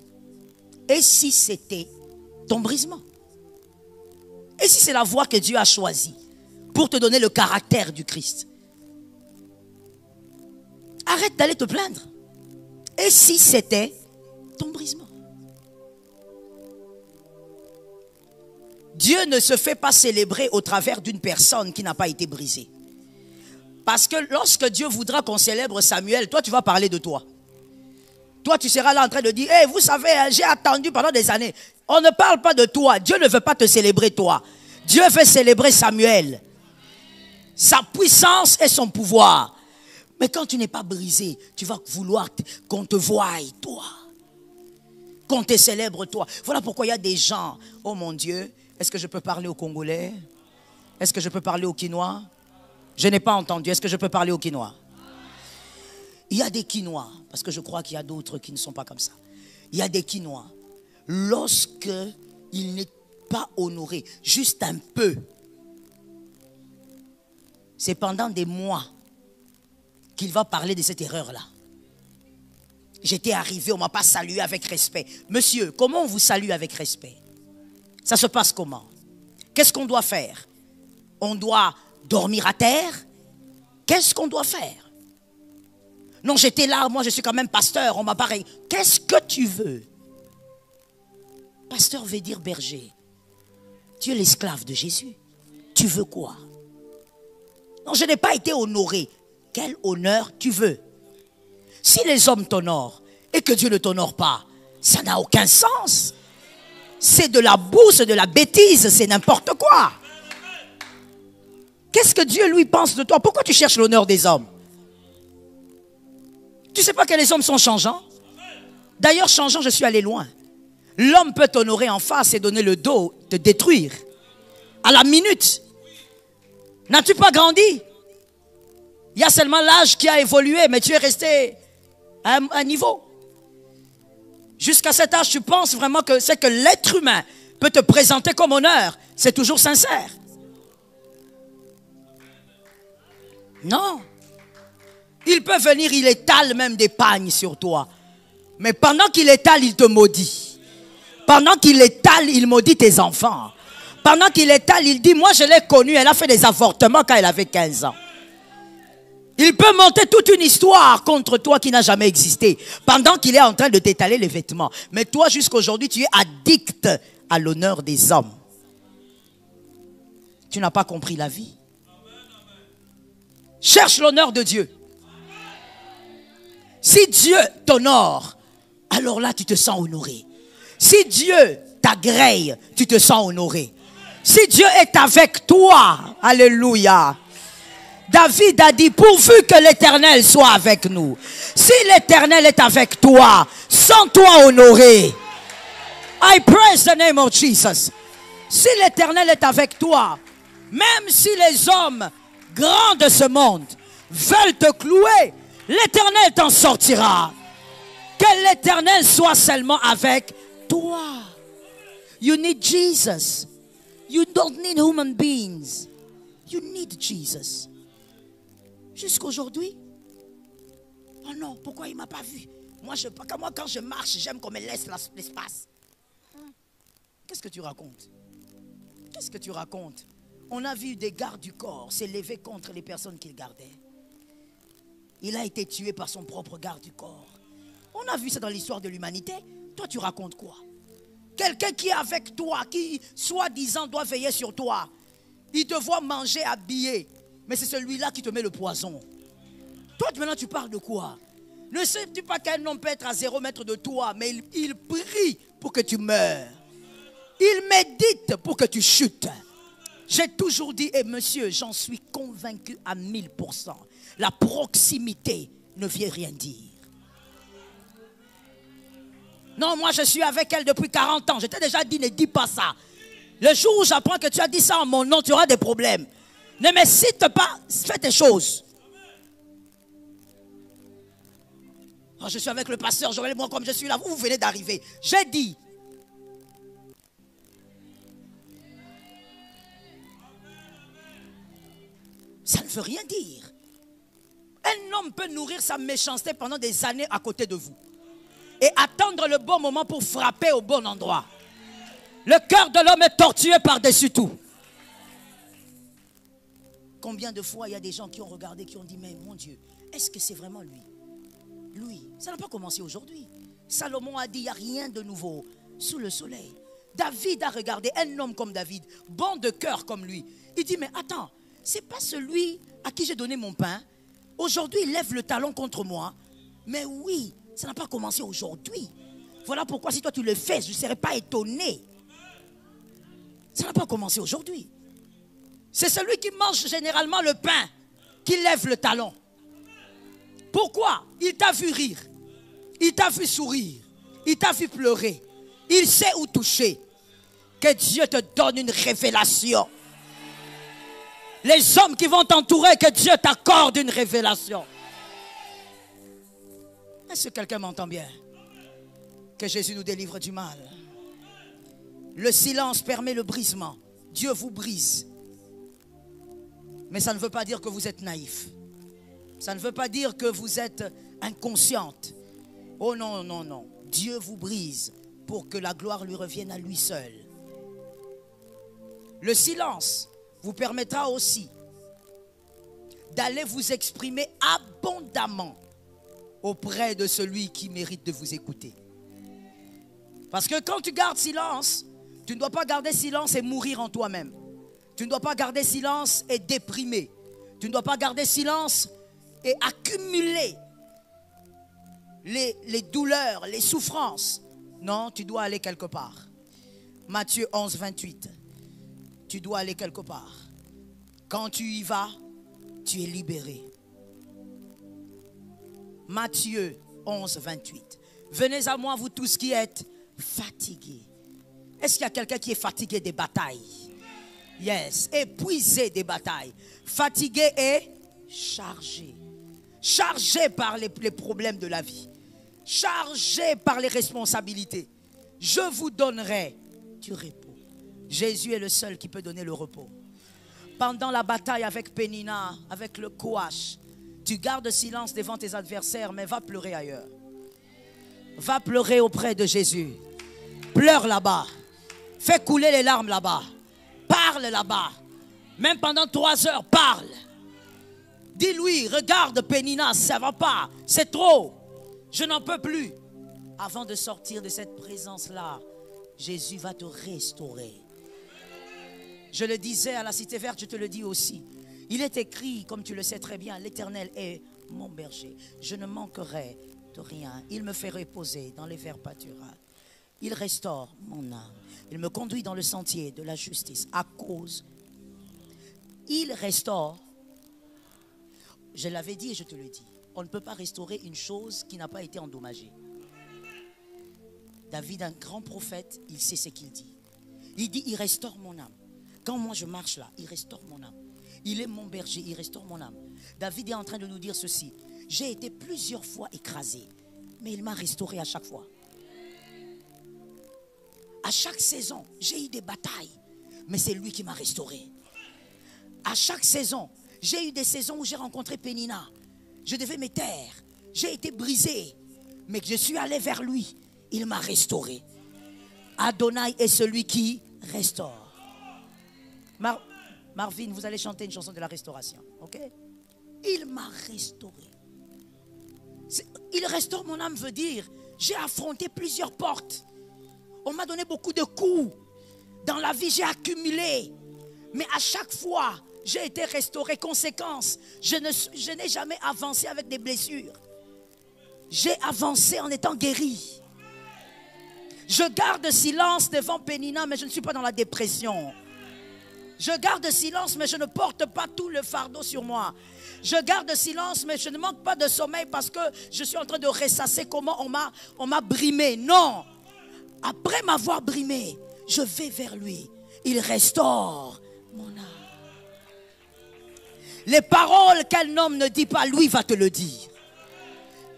Et si c'était ton brisement? Et si c'est la voie que Dieu a choisie pour te donner le caractère du Christ? Arrête d'aller te plaindre. Et si c'était ton brisement? Dieu ne se fait pas célébrer au travers d'une personne qui n'a pas été brisée. Parce que lorsque Dieu voudra qu'on célèbre Samuel, toi tu vas parler de toi. Toi tu seras là en train de dire, hey, vous savez, j'ai attendu pendant des années. On ne parle pas de toi. Dieu ne veut pas te célébrer toi. Dieu veut célébrer Samuel. Sa puissance et son pouvoir. Mais quand tu n'es pas brisé, tu vas vouloir qu'on te voie toi. Qu'on te célèbre toi. Voilà pourquoi il y a des gens, oh mon Dieu, est-ce que je peux parler au Congolais? Est-ce que je peux parler au Quinois? Je n'ai pas entendu. Est-ce que je peux parler au Quinois? Il y a des Quinois, parce que je crois qu'il y a d'autres qui ne sont pas comme ça. Il y a des Quinois, lorsque il n'est pas honoré, juste un peu, c'est pendant des mois qu'il va parler de cette erreur-là. J'étais arrivé, on ne m'a pas salué avec respect. Monsieur, comment on vous salue avec respect? Ça se passe comment? Qu'est-ce qu'on doit faire? On doit dormir à terre? Qu'est-ce qu'on doit faire? Non, j'étais là, moi je suis quand même pasteur, on m'a pas... Qu'est-ce que tu veux? Pasteur veut dire berger. Tu es l'esclave de Jésus. Tu veux quoi? Non, je n'ai pas été honoré. Quel honneur tu veux? Si les hommes t'honorent et que Dieu ne t'honore pas, ça n'a aucun sens. C'est de la boue, de la bêtise, c'est n'importe quoi. Qu'est-ce que Dieu lui pense de toi? Pourquoi tu cherches l'honneur des hommes? Tu ne sais pas que les hommes sont changeants? D'ailleurs, changeant, je suis allé loin. L'homme peut t'honorer en face et donner le dos, te détruire. À la minute. N'as-tu pas grandi? Il y a seulement l'âge qui a évolué, mais tu es resté à un niveau. Jusqu'à cet âge, tu penses vraiment que c'est que l'être humain peut te présenter comme honneur. C'est toujours sincère. Non. Il peut venir, il étale même des pagnes sur toi. Mais pendant qu'il étale, il te maudit. Pendant qu'il étale, il maudit tes enfants. Pendant qu'il étale, il dit, moi je l'ai connue, elle a fait des avortements quand elle avait 15 ans. Il peut monter toute une histoire contre toi qui n'a jamais existé. Pendant qu'il est en train de t'étaler les vêtements. Mais toi, jusqu'à aujourd'hui, tu es addict à l'honneur des hommes. Tu n'as pas compris la vie. Cherche l'honneur de Dieu. Si Dieu t'honore, alors là, tu te sens honoré. Si Dieu t'agrée, tu te sens honoré. Si Dieu est avec toi, alléluia. David a dit, pourvu que l'Éternel soit avec nous. Si l'Éternel est avec toi, sens-toi honoré. I praise the name of Jesus. Si l'Éternel est avec toi, même si les hommes grands de ce monde veulent te clouer, l'Éternel t'en sortira. Que l'Éternel soit seulement avec toi. You need Jesus. You don't need human beings. You need Jesus. Jusqu'aujourd'hui. Oh non, pourquoi il ne m'a pas vu? Moi, quand je marche, j'aime qu'on me laisse l'espace. Qu'est-ce que tu racontes? Qu'est-ce que tu racontes? On a vu des gardes du corps s'élever contre les personnes qu'il gardait. Il a été tué par son propre garde du corps. On a vu ça dans l'histoire de l'humanité. Toi, tu racontes quoi? Quelqu'un qui est avec toi, qui, soi-disant, doit veiller sur toi. Il te voit manger, habillé. Mais c'est celui-là qui te met le poison. Toi, maintenant, tu parles de quoi? Ne sais-tu pas qu'un homme peut être à 0 mètre de toi, mais il prie pour que tu meurs. Il médite pour que tu chutes. J'ai toujours dit, et monsieur, j'en suis convaincu à 1000%. La proximité ne vient rien dire. Non, moi je suis avec elle depuis 40 ans. Je t'ai déjà dit, ne dis pas ça. Le jour où j'apprends que tu as dit ça en mon nom, tu auras des problèmes. Ne me cite pas, fais tes choses. Oh, je suis avec le pasteur Joël, moi comme je suis là, vous venez d'arriver. J'ai dit. Ça ne veut rien dire. Un homme peut nourrir sa méchanceté pendant des années à côté de vous. Et attendre le bon moment pour frapper au bon endroit. Le cœur de l'homme est tortueux par-dessus tout. Combien de fois il y a des gens qui ont regardé, qui ont dit, mais mon Dieu, est-ce que c'est vraiment lui? Lui, ça n'a pas commencé aujourd'hui. Salomon a dit, il n'y a rien de nouveau sous le soleil. David a regardé un homme comme David, bon de cœur comme lui. Il dit, mais attends, c'est pas celui à qui j'ai donné mon pain. Aujourd'hui, il lève le talon contre moi. Mais oui, ça n'a pas commencé aujourd'hui. Voilà pourquoi si toi tu le fais, je ne serais pas étonné. Ça n'a pas commencé aujourd'hui. C'est celui qui mange généralement le pain qui lève le talon. Pourquoi? Il t'a vu rire. Il t'a vu sourire. Il t'a vu pleurer. Il sait où toucher. Que Dieu te donne une révélation. Les hommes qui vont t'entourer, que Dieu t'accorde une révélation. Est-ce que quelqu'un m'entend bien? Que Jésus nous délivre du mal. Le silence permet le brisement. Dieu vous brise. Mais ça ne veut pas dire que vous êtes naïf. Ça ne veut pas dire que vous êtes inconsciente. Oh non, non, non. Dieu vous brise pour que la gloire lui revienne à lui seul. Le silence vous permettra aussi d'aller vous exprimer abondamment auprès de celui qui mérite de vous écouter. Parce que quand tu gardes silence, tu ne dois pas garder silence et mourir en toi-même. Tu ne dois pas garder silence et déprimer. Tu ne dois pas garder silence et accumuler les douleurs, les souffrances. Non, tu dois aller quelque part. Matthieu 11, 28. Tu dois aller quelque part. Quand tu y vas, tu es libéré. Matthieu 11, 28. Venez à moi, vous tous qui êtes fatigués. Est-ce qu'il y a quelqu'un qui est fatigué des batailles? Yes. Épuisé des batailles. Fatigué et chargé. Chargé par les problèmes de la vie. Chargé par les responsabilités. Je vous donnerai du repos. Jésus est le seul qui peut donner le repos. Pendant la bataille avec Pénina, avec le Koach, tu gardes silence devant tes adversaires, mais va pleurer ailleurs. Va pleurer auprès de Jésus. Pleure là-bas. Fais couler les larmes là-bas. Parle là-bas. Même pendant 3 heures, parle. Dis-lui, regarde Pénina, ça ne va pas. C'est trop. Je n'en peux plus. Avant de sortir de cette présence-là, Jésus va te restaurer. Je le disais à la Cité Verte, je te le dis aussi. Il est écrit, comme tu le sais très bien, l'Éternel est mon berger. Je ne manquerai de rien. Il me fait reposer dans les verts pâturages. Il restaure mon âme. Il me conduit dans le sentier de la justice à cause. Il restaure. Je l'avais dit et je te le dis. On ne peut pas restaurer une chose qui n'a pas été endommagée. David, un grand prophète, il sait ce qu'il dit. Il dit, il restaure mon âme. Quand moi je marche là, il restaure mon âme. Il est mon berger, il restaure mon âme. David est en train de nous dire ceci. J'ai été plusieurs fois écrasé, mais il m'a restauré à chaque fois. À chaque saison, j'ai eu des batailles, mais c'est lui qui m'a restauré. À chaque saison, j'ai eu des saisons où j'ai rencontré Pénina. Je devais me taire. J'ai été brisé, mais je suis allé vers lui. Il m'a restauré. Adonai est celui qui restaure. Marvin, vous allez chanter une chanson de la restauration, ok? Il m'a restauré. Il restaure mon âme veut dire, j'ai affronté plusieurs portes. On m'a donné beaucoup de coups. Dans la vie, j'ai accumulé. Mais à chaque fois, j'ai été restauré. Conséquence, je n'ai jamais avancé avec des blessures. J'ai avancé en étant guéri. Je garde silence devant Pénina, mais je ne suis pas dans la dépression. Je garde silence, mais je ne porte pas tout le fardeau sur moi. Je garde silence, mais je ne manque pas de sommeil parce que je suis en train de ressasser comment on m'a brimé. Non. Après m'avoir brimé, je vais vers lui. Il restaure mon âme. Les paroles qu'un homme ne dit pas, lui va te le dire.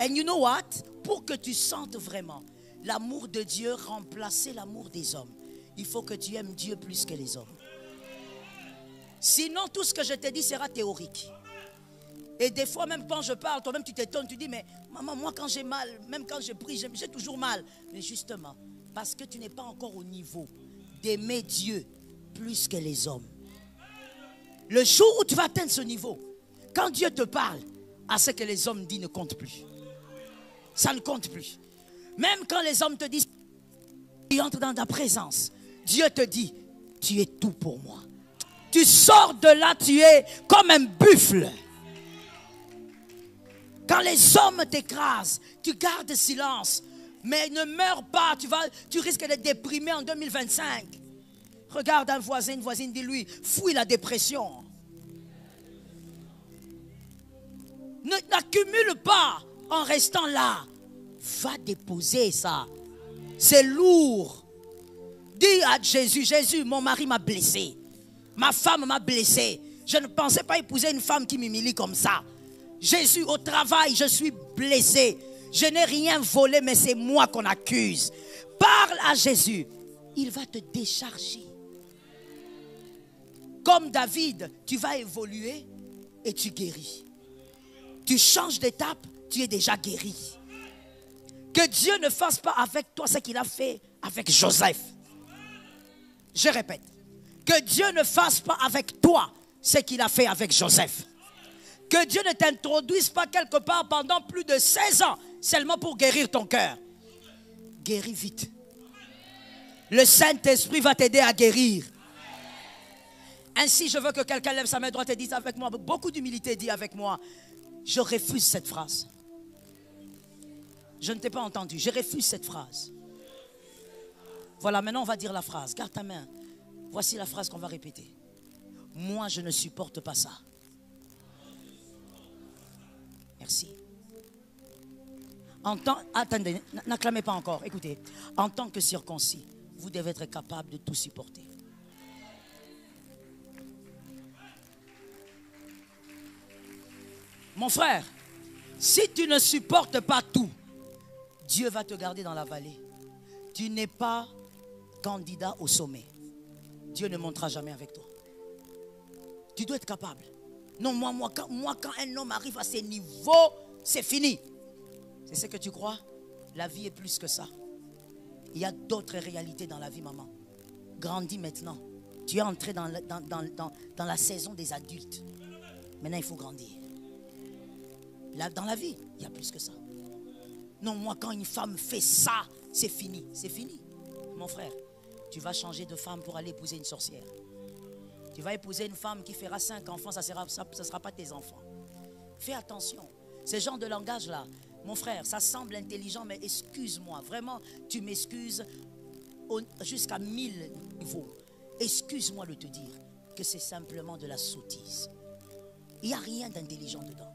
And you know what? Pour que tu sentes vraiment l'amour de Dieu remplacer l'amour des hommes, il faut que tu aimes Dieu plus que les hommes. Sinon, tout ce que je te dis sera théorique. Et des fois, même quand je parle, toi-même tu t'étonnes, tu dis, mais maman, moi quand j'ai mal, même quand je prie, j'ai toujours mal. Mais justement, parce que tu n'es pas encore au niveau d'aimer Dieu plus que les hommes. Le jour où tu vas atteindre ce niveau, quand Dieu te parle, à ce que les hommes disent ne compte plus. Ça ne compte plus. Même quand les hommes te disent, tu entres dans ta présence, Dieu te dit, tu es tout pour moi. Tu sors de là, tu es comme un buffle. Quand les hommes t'écrasent, tu gardes silence. Mais ne meurs pas, tu risques d'être déprimé en 2025. Regarde un voisin, une voisine, dis-lui, fouille la dépression. N'accumule pas en restant là. Va déposer ça. C'est lourd. Dis à Jésus, Jésus, mon mari m'a blessé. Ma femme m'a blessé. Je ne pensais pas épouser une femme qui m'humilie comme ça. Jésus, au travail, je suis blessé. Je n'ai rien volé, mais c'est moi qu'on accuse. Parle à Jésus. Il va te décharger. Comme David, tu vas évoluer et tu guéris. Tu changes d'étape, tu es déjà guéri. Que Dieu ne fasse pas avec toi ce qu'il a fait avec Joseph. Je répète. Que Dieu ne fasse pas avec toi ce qu'il a fait avec Joseph. Que Dieu ne t'introduise pas quelque part pendant plus de 16 ans seulement pour guérir ton cœur. Guéris vite. Le Saint-Esprit va t'aider à guérir. Ainsi, je veux que quelqu'un lève sa main droite et dise avec moi, avec beaucoup d'humilité, dit avec moi, je refuse cette phrase. Je ne t'ai pas entendu, je refuse cette phrase. Voilà, maintenant on va dire la phrase. Garde ta main. Voici la phrase qu'on va répéter. Moi, je ne supporte pas ça. Merci. Attendez, n'acclamez pas encore. Écoutez, en tant que circoncis, vous devez être capable de tout supporter. Mon frère, si tu ne supportes pas tout, Dieu va te garder dans la vallée. Tu n'es pas candidat au sommet. Dieu ne montera jamais avec toi. Tu dois être capable. Non, moi, quand un homme arrive à ces niveaux, c'est fini. C'est ce que tu crois? La vie est plus que ça. Il y a d'autres réalités dans la vie, maman. Grandis maintenant. Tu es entré dans la saison des adultes. Maintenant, il faut grandir. Là, dans la vie, il y a plus que ça. Non, moi, quand une femme fait ça, c'est fini. C'est fini. Mon frère, tu vas changer de femme pour aller épouser une sorcière. Tu vas épouser une femme qui fera 5 enfants, ça ne sera pas tes enfants. Fais attention. Ce genre de langage-là, mon frère, ça semble intelligent, mais excuse-moi. Vraiment, tu m'excuses jusqu'à 1000 niveaux. Excuse-moi de te dire que c'est simplement de la sottise. Il n'y a rien d'intelligent dedans.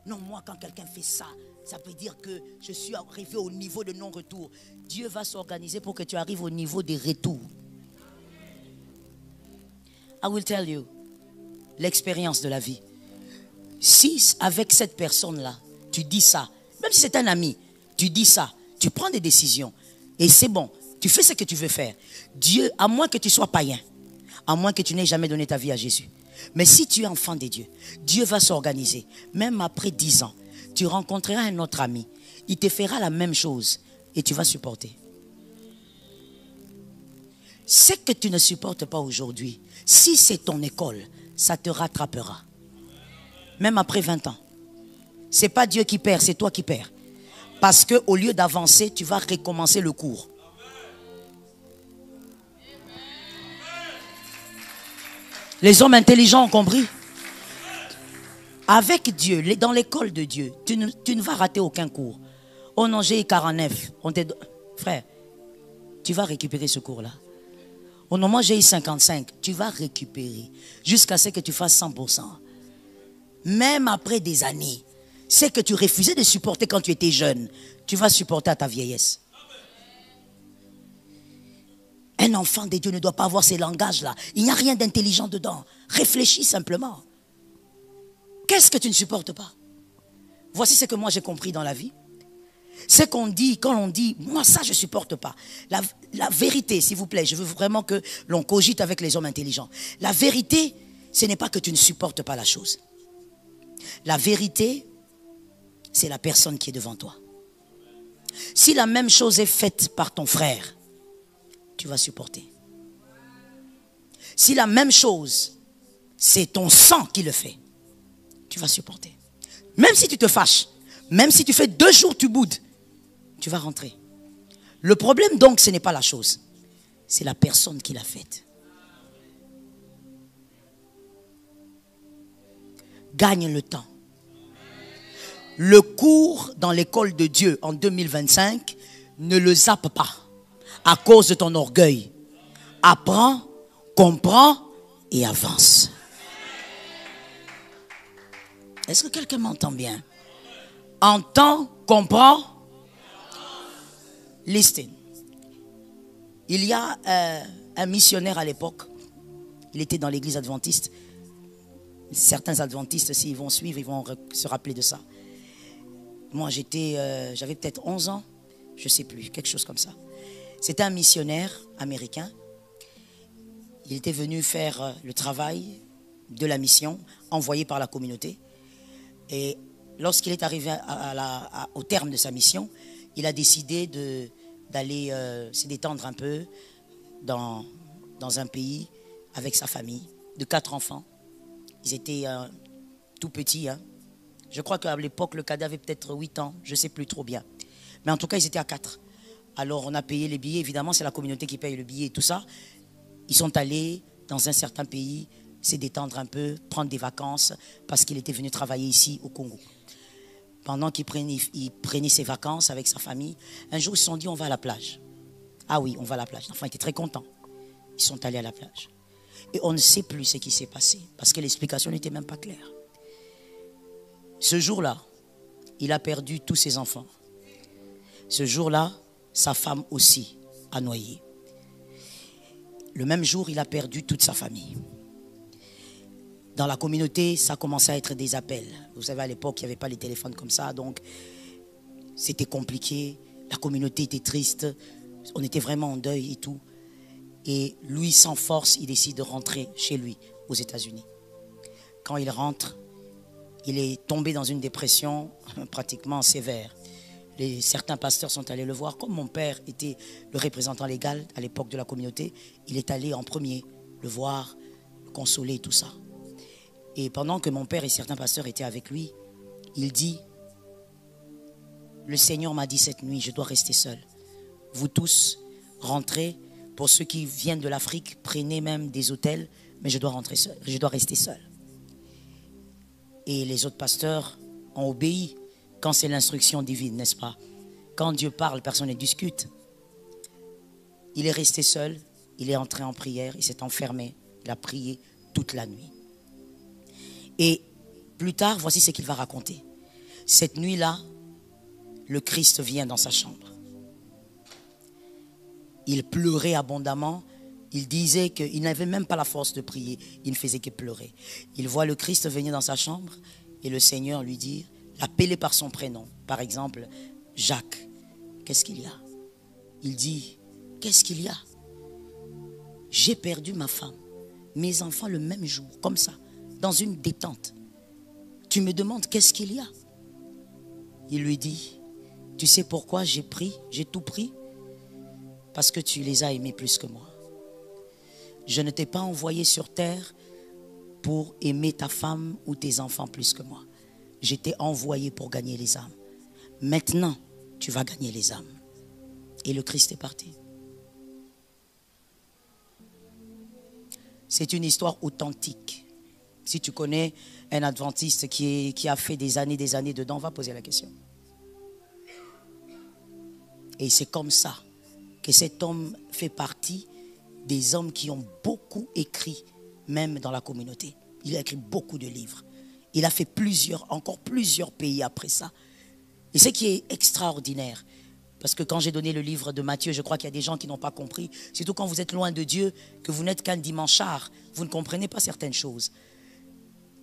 Non, moi, quand quelqu'un fait ça, ça veut dire que je suis arrivé au niveau de non-retour. Dieu va s'organiser pour que tu arrives au niveau des retours. I will tell you, l'expérience de la vie. Si avec cette personne-là, tu dis ça, même si c'est un ami, tu dis ça, tu prends des décisions, et c'est bon, tu fais ce que tu veux faire. Dieu, à moins que tu sois païen, à moins que tu n'aies jamais donné ta vie à Jésus. Mais si tu es enfant de Dieu, Dieu va s'organiser. Même après 10 ans, tu rencontreras un autre ami. Il te fera la même chose et tu vas supporter. Ce que tu ne supportes pas aujourd'hui, si c'est ton école, ça te rattrapera. Même après 20 ans. Ce n'est pas Dieu qui perd, c'est toi qui perds. Parce qu'au lieu d'avancer, tu vas recommencer le cours. Les hommes intelligents ont compris. Avec Dieu, dans l'école de Dieu, tu ne vas rater aucun cours. Oh non, j'ai 49. Frère, tu vas récupérer ce cours-là. Oh non, moi j'ai 55. Tu vas récupérer jusqu'à ce que tu fasses 100%. Même après des années, ce que tu refusais de supporter quand tu étais jeune, tu vas supporter à ta vieillesse. Un enfant de Dieu ne doit pas avoir ces langages-là. Il n'y a rien d'intelligent dedans. Réfléchis simplement. Qu'est-ce que tu ne supportes pas? Voici ce que moi j'ai compris dans la vie. C'est qu'on dit, quand on dit, moi ça je ne supporte pas. La vérité, s'il vous plaît, je veux vraiment que l'on cogite avec les hommes intelligents. La vérité, ce n'est pas que tu ne supportes pas la chose. La vérité, c'est la personne qui est devant toi. Si la même chose est faite par ton frère, tu vas supporter. Si la même chose, c'est ton sang qui le fait, tu vas supporter. Même si tu te fâches, même si tu fais 2 jours, tu boudes, tu vas rentrer. Le problème donc, ce n'est pas la chose, c'est la personne qui l'a faite. Gagne le temps. Le cours dans l'école de Dieu en 2025, ne le zappe pas à cause de ton orgueil. Apprends, comprends et avance. Est-ce que quelqu'un m'entend bien? Entends, comprends. Listen. Il y a un missionnaire à l'époque. Il était dans l'église adventiste. Certains adventistes, s'ils vont suivre, ils vont se rappeler de ça. Moi, j'avais peut-être 11 ans. Je ne sais plus, quelque chose comme ça. C'était un missionnaire américain. Il était venu faire le travail de la mission, envoyé par la communauté. Et lorsqu'il est arrivé au terme de sa mission, il a décidé d'aller se détendre un peu dans un pays avec sa famille de 4 enfants. Ils étaient tout petits. Hein. Je crois qu'à l'époque, le cadet avait peut-être 8 ans. Je ne sais plus trop bien. Mais en tout cas, ils étaient à 4. Alors on a payé les billets, évidemment c'est la communauté qui paye le billet et tout ça. Ils sont allés dans un certain pays, se détendre un peu, prendre des vacances, parce qu'il était venu travailler ici au Congo. Pendant qu'il prenait ses vacances avec sa famille, un jour ils se sont dit on va à la plage. Ah oui, on va à la plage. L'enfant était très content. Ils sont allés à la plage. Et on ne sait plus ce qui s'est passé, parce que l'explication n'était même pas claire. Ce jour-là, il a perdu tous ses enfants. Ce jour-là, sa femme aussi a noyé. Le même jour, il a perdu toute sa famille. Dans la communauté, ça commençait à être des appels. Vous savez, à l'époque, il n'y avait pas les téléphones comme ça, donc c'était compliqué. La communauté était triste. On était vraiment en deuil et tout. Et lui, sans force, il décide de rentrer chez lui, aux États-Unis. Quand il rentre, il est tombé dans une dépression pratiquement sévère. Certains pasteurs sont allés le voir. Comme mon père était le représentant légal à l'époque de la communauté, il est allé en premier le voir, le consoler, tout ça. Et pendant que mon père et certains pasteurs étaient avec lui, il dit, le Seigneur m'a dit cette nuit, je dois rester seul. Vous tous, rentrez. Pour ceux qui viennent de l'Afrique, prenez même des hôtels, mais je dois rentrer seul, je dois rester seul. Et les autres pasteurs ont obéi quand c'est l'instruction divine, n'est-ce pas? Quand Dieu parle, personne ne discute. Il est resté seul, il est entré en prière, il s'est enfermé, il a prié toute la nuit. Et plus tard, voici ce qu'il va raconter. Cette nuit-là, le Christ vient dans sa chambre. Il pleurait abondamment. Il disait qu'il n'avait même pas la force de prier. Il ne faisait que pleurer. Il voit le Christ venir dans sa chambre et le Seigneur lui dit, l'appeler par son prénom. Par exemple, Jacques. Qu'est-ce qu'il y a? Il dit, qu'est-ce qu'il y a? J'ai perdu ma femme, mes enfants le même jour, comme ça, dans une détente. Tu me demandes qu'est-ce qu'il y a? Il lui dit, tu sais pourquoi j'ai tout pris? Parce que tu les as aimés plus que moi. Je ne t'ai pas envoyé sur terre pour aimer ta femme ou tes enfants plus que moi. Je t'ai envoyé pour gagner les âmes. Maintenant, tu vas gagner les âmes. Et le Christ est parti. C'est une histoire authentique. Si tu connais un adventiste qui a fait des années dedans, va poser la question. Et c'est comme ça que cet homme fait partie des hommes qui ont beaucoup écrit, même dans la communauté. Il a écrit beaucoup de livres. Il a fait encore plusieurs pays après ça. Et ce qui est extraordinaire, parce que quand j'ai donné le livre de Matthieu, je crois qu'il y a des gens qui n'ont pas compris, surtout quand vous êtes loin de Dieu, que vous n'êtes qu'un dimanchard, vous ne comprenez pas certaines choses.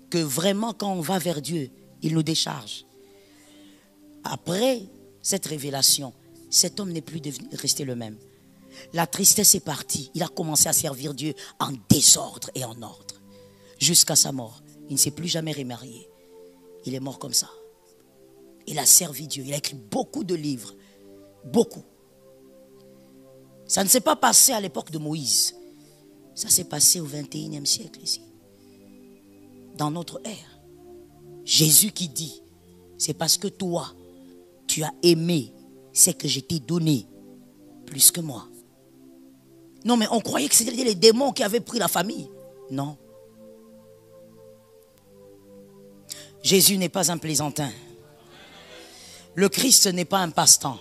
Que vraiment, quand on va vers Dieu, il nous décharge. Après cette révélation, cet homme n'est plus resté le même. La tristesse est partie. Il a commencé à servir Dieu en désordre et en ordre. Jusqu'à sa mort. Il ne s'est plus jamais remarié. Il est mort comme ça. Il a servi Dieu. Il a écrit beaucoup de livres. Beaucoup. Ça ne s'est pas passé à l'époque de Moïse. Ça s'est passé au 21e siècle ici. Dans notre ère. Jésus qui dit, c'est parce que toi, tu as aimé ce que je t'ai donné plus que moi. Non, mais on croyait que c'était les démons qui avaient pris la famille. Non. Jésus n'est pas un plaisantin. Le Christ n'est pas un passe-temps.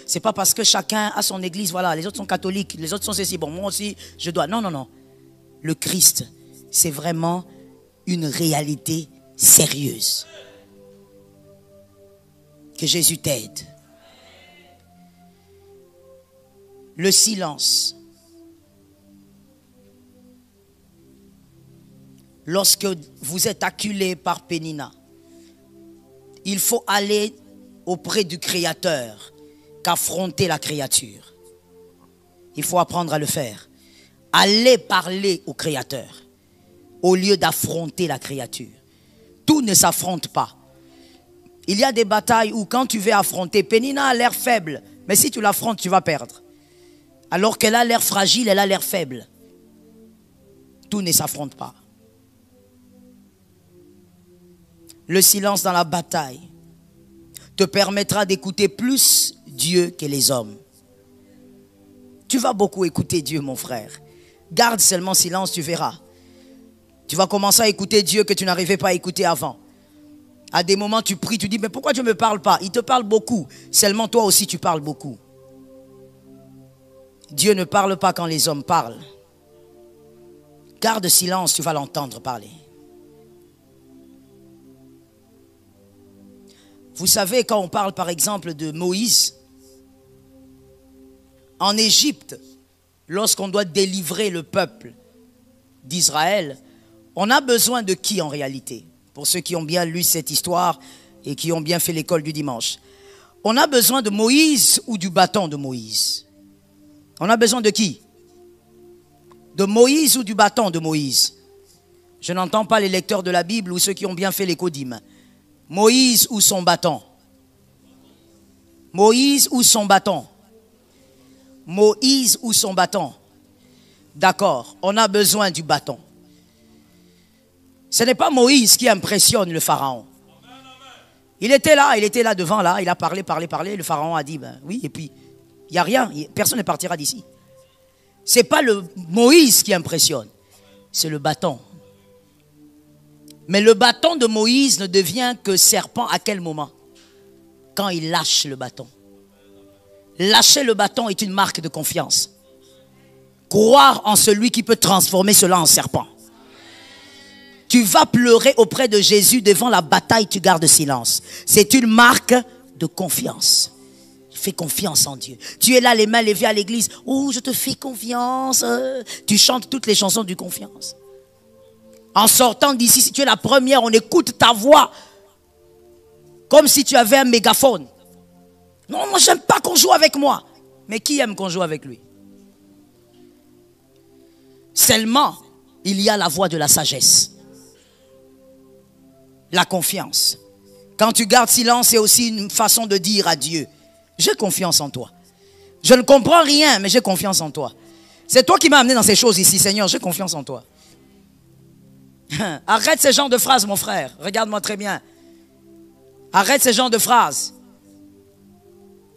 C'est pas parce que chacun a son église, voilà, les autres sont catholiques, les autres sont ceci, bon, moi aussi, je dois. Non, non, non. Le Christ, c'est vraiment une réalité sérieuse. Que Jésus t'aide. Le silence. Lorsque vous êtes acculé par Pénina, il faut aller auprès du Créateur qu'affronter la créature. Il faut apprendre à le faire. Allez parler au Créateur au lieu d'affronter la créature. Tout ne s'affronte pas. Il y a des batailles où quand tu veux affronter, Pénina a l'air faible, mais si tu l'affrontes, tu vas perdre. Alors qu'elle a l'air fragile, elle a l'air faible. Tout ne s'affronte pas. Le silence dans la bataille te permettra d'écouter plus Dieu que les hommes. Tu vas beaucoup écouter Dieu, mon frère. Garde seulement silence, tu verras. Tu vas commencer à écouter Dieu que tu n'arrivais pas à écouter avant. À des moments, tu pries, tu dis, mais pourquoi Dieu ne me parle pas? Il te parle beaucoup. Seulement toi aussi, tu parles beaucoup. Dieu ne parle pas quand les hommes parlent. Garde silence, tu vas l'entendre parler. Vous savez, quand on parle par exemple de Moïse, en Égypte, lorsqu'on doit délivrer le peuple d'Israël, on a besoin de qui en réalité? Pour ceux qui ont bien lu cette histoire et qui ont bien fait l'école du dimanche. On a besoin de Moïse ou du bâton de Moïse? On a besoin de qui? De Moïse ou du bâton de Moïse? Je n'entends pas les lecteurs de la Bible ou ceux qui ont bien fait l'écodime. Moïse ou son bâton? Moïse ou son bâton? Moïse ou son bâton? D'accord, on a besoin du bâton. Ce n'est pas Moïse qui impressionne le pharaon. Il était là devant, là, il a parlé. Le pharaon a dit, ben oui, et puis, il n'y a rien, personne ne partira d'ici. Ce n'est pas le Moïse qui impressionne, c'est le bâton. Mais le bâton de Moïse ne devient que serpent à quel moment? Quand il lâche le bâton. Lâcher le bâton est une marque de confiance. Croire en celui qui peut transformer cela en serpent. Tu vas pleurer auprès de Jésus devant la bataille, tu gardes silence. C'est une marque de confiance. Fais confiance en Dieu. Tu es là, les mains levées à l'église. Oh, je te fais confiance. Tu chantes toutes les chansons du confiance. En sortant d'ici, si tu es la première, on écoute ta voix. Comme si tu avais un mégaphone. Non, moi, j'aime pas qu'on joue avec moi. Mais qui aime qu'on joue avec lui? Seulement, il y a la voix de la sagesse. La confiance. Quand tu gardes silence, c'est aussi une façon de dire à Dieu, j'ai confiance en toi. Je ne comprends rien, mais j'ai confiance en toi. C'est toi qui m'as amené dans ces choses ici, Seigneur, j'ai confiance en toi. Arrête ces genres de phrases, mon frère. Regarde-moi très bien. Arrête ces genres de phrases.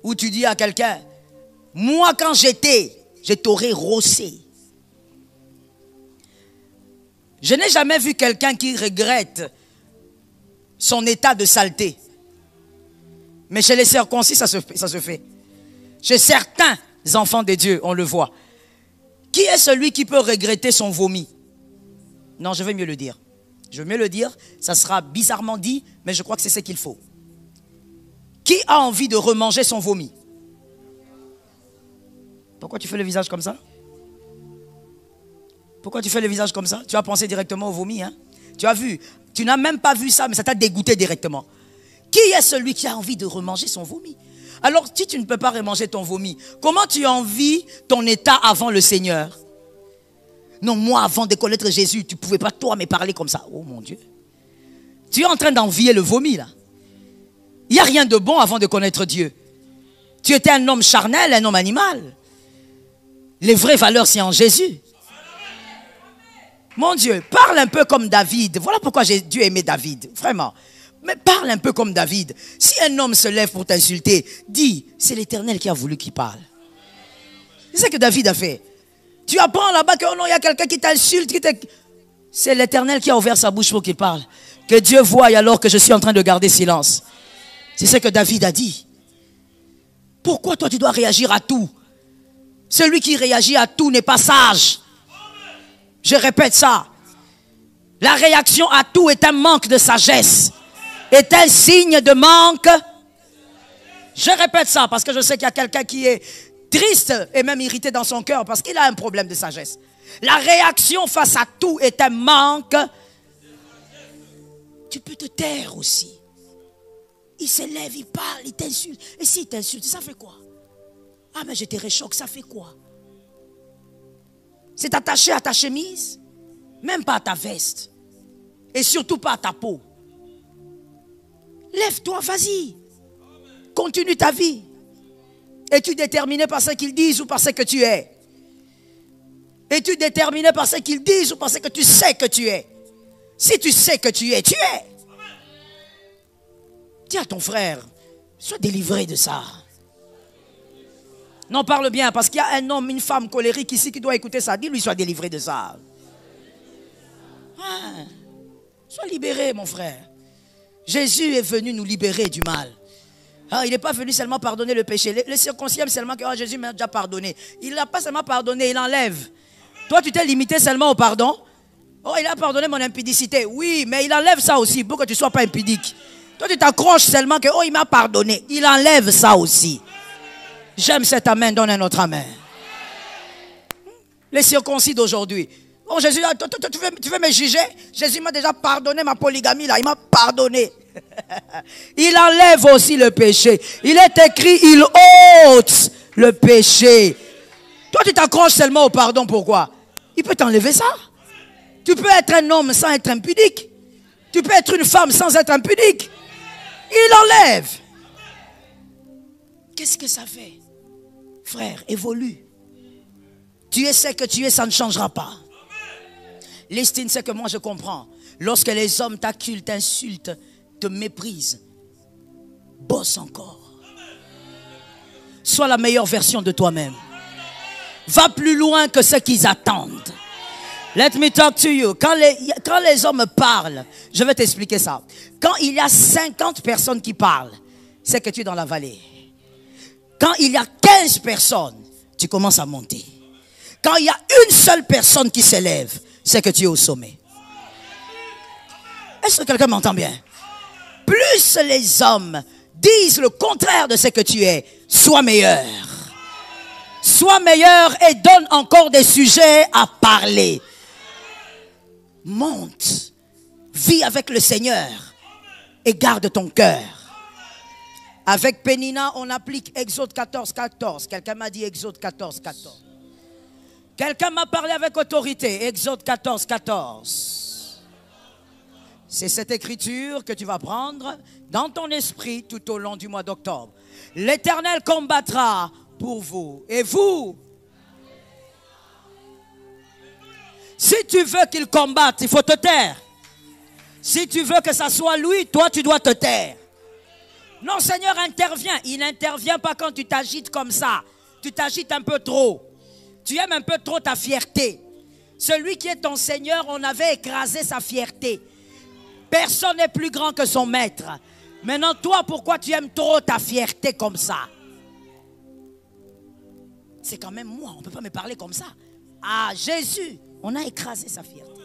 Où tu dis à quelqu'un, moi quand je t'aurais rossé. Je n'ai jamais vu quelqu'un qui regrette son état de saleté. Mais chez les circoncis, ça se fait. Chez certains enfants de Dieu, on le voit. Qui est celui qui peut regretter son vomi? Non, je vais mieux le dire. Je vais mieux le dire, ça sera bizarrement dit, mais je crois que c'est ce qu'il faut. Qui a envie de remanger son vomi? Pourquoi tu fais le visage comme ça? Pourquoi tu fais le visage comme ça? Tu as pensé directement au vomi, hein? Tu as vu, tu n'as même pas vu ça, mais ça t'a dégoûté directement. Qui est celui qui a envie de remanger son vomi? Alors, si tu ne peux pas remanger ton vomi, comment tu envies ton état avant le Seigneur? Non, moi, avant de connaître Jésus, tu ne pouvais pas, toi, me parler comme ça. Oh mon Dieu. Tu es en train d'envier le vomi, là. Il n'y a rien de bon avant de connaître Dieu. Tu étais un homme charnel, un homme animal. Les vraies valeurs, c'est en Jésus. Mon Dieu, parle un peu comme David. Voilà pourquoi Dieu aimait David, vraiment. Mais parle un peu comme David. Si un homme se lève pour t'insulter, dis, c'est l'Éternel qui a voulu qu'il parle. C'est ce que David a fait. Tu apprends là-bas que non, il y a quelqu'un qui t'insulte. C'est l'Éternel qui a ouvert sa bouche pour qu'il parle. Que Dieu voie alors que je suis en train de garder silence. C'est ce que David a dit. Pourquoi toi tu dois réagir à tout? Celui qui réagit à tout n'est pas sage. Je répète ça. La réaction à tout est un manque de sagesse. Est un signe de manque. Je répète ça parce que je sais qu'il y a quelqu'un qui est triste et même irrité dans son cœur parce qu'il a un problème de sagesse. La réaction face à tout est un manque. Tu peux te taire aussi. Il se lève, il parle, il t'insulte. Et s'il t'insulte, ça fait quoi? Ah mais je te réchoque, ça fait quoi? C'est attaché à ta chemise, même pas à ta veste. Et surtout pas à ta peau. Lève-toi, vas-y. Continue ta vie. Es-tu déterminé par ce qu'ils disent ou par ce que tu es? Es-tu déterminé par ce qu'ils disent ou par ce que tu sais que tu es? Si tu sais que tu es, tu es. Dis à ton frère, sois délivré de ça. Non, parle bien, parce qu'il y a un homme, une femme colérique ici qui doit écouter ça. Dis-lui, sois délivré de ça. Ah, sois libéré, mon frère. Jésus est venu nous libérer du mal. Ah, il n'est pas venu seulement pardonner le péché. Le circoncis aime seulement que Jésus m'a déjà pardonné. Il n'a pas seulement pardonné, il enlève. Toi, tu t'es limité seulement au pardon. Oh, il a pardonné mon impudicité. Oui, mais il enlève ça aussi pour que tu ne sois pas impudique. Toi, tu t'accroches seulement que, oh, il m'a pardonné. Il enlève ça aussi. J'aime cet amen, donne un autre amen. Les circoncis d'aujourd'hui. Oh, Jésus, tu veux me juger? Jésus m'a déjà pardonné ma polygamie, là. Il m'a pardonné. Il enlève aussi le péché. Il est écrit, il ôte le péché. Toi, tu t'accroches seulement au pardon, pourquoi? Il peut t'enlever ça. Tu peux être un homme sans être impudique. Tu peux être une femme sans être impudique. Il enlève. Qu'est-ce que ça fait? Frère, évolue. Tu es ce que tu es, ça ne changera pas. L'estime, c'est que moi je comprends. Lorsque les hommes t'acculent, t'insultent, te méprisent, bosse encore. Sois la meilleure version de toi-même. Va plus loin que ce qu'ils attendent. Let me talk to you. Quand les hommes parlent, je vais t'expliquer ça. Quand il y a 50 personnes qui parlent, c'est que tu es dans la vallée. Quand il y a 15 personnes, tu commences à monter. Quand il y a une seule personne qui s'élève, c'est que tu es au sommet. Est-ce que quelqu'un m'entend bien? Plus les hommes disent le contraire de ce que tu es, sois meilleur. Sois meilleur et donne encore des sujets à parler. Monte, vis avec le Seigneur et garde ton cœur. Avec Pénina, on applique Exode 14, 14. Quelqu'un m'a dit Exode 14, 14. Quelqu'un m'a parlé avec autorité. Exode 14, 14. C'est cette écriture que tu vas prendre dans ton esprit tout au long du mois d'octobre. L'Éternel combattra pour vous. Et vous, si tu veux qu'il combatte, il faut te taire. Si tu veux que ça soit lui, toi tu dois te taire. Non, Seigneur intervient. Il n'intervient pas quand tu t'agites comme ça. Tu t'agites un peu trop. Tu aimes un peu trop ta fierté. Celui qui est ton Seigneur, on avait écrasé sa fierté. Personne n'est plus grand que son maître. Maintenant, toi, pourquoi tu aimes trop ta fierté comme ça? C'est quand même moi, on ne peut pas me parler comme ça. Ah, Jésus, on a écrasé sa fierté.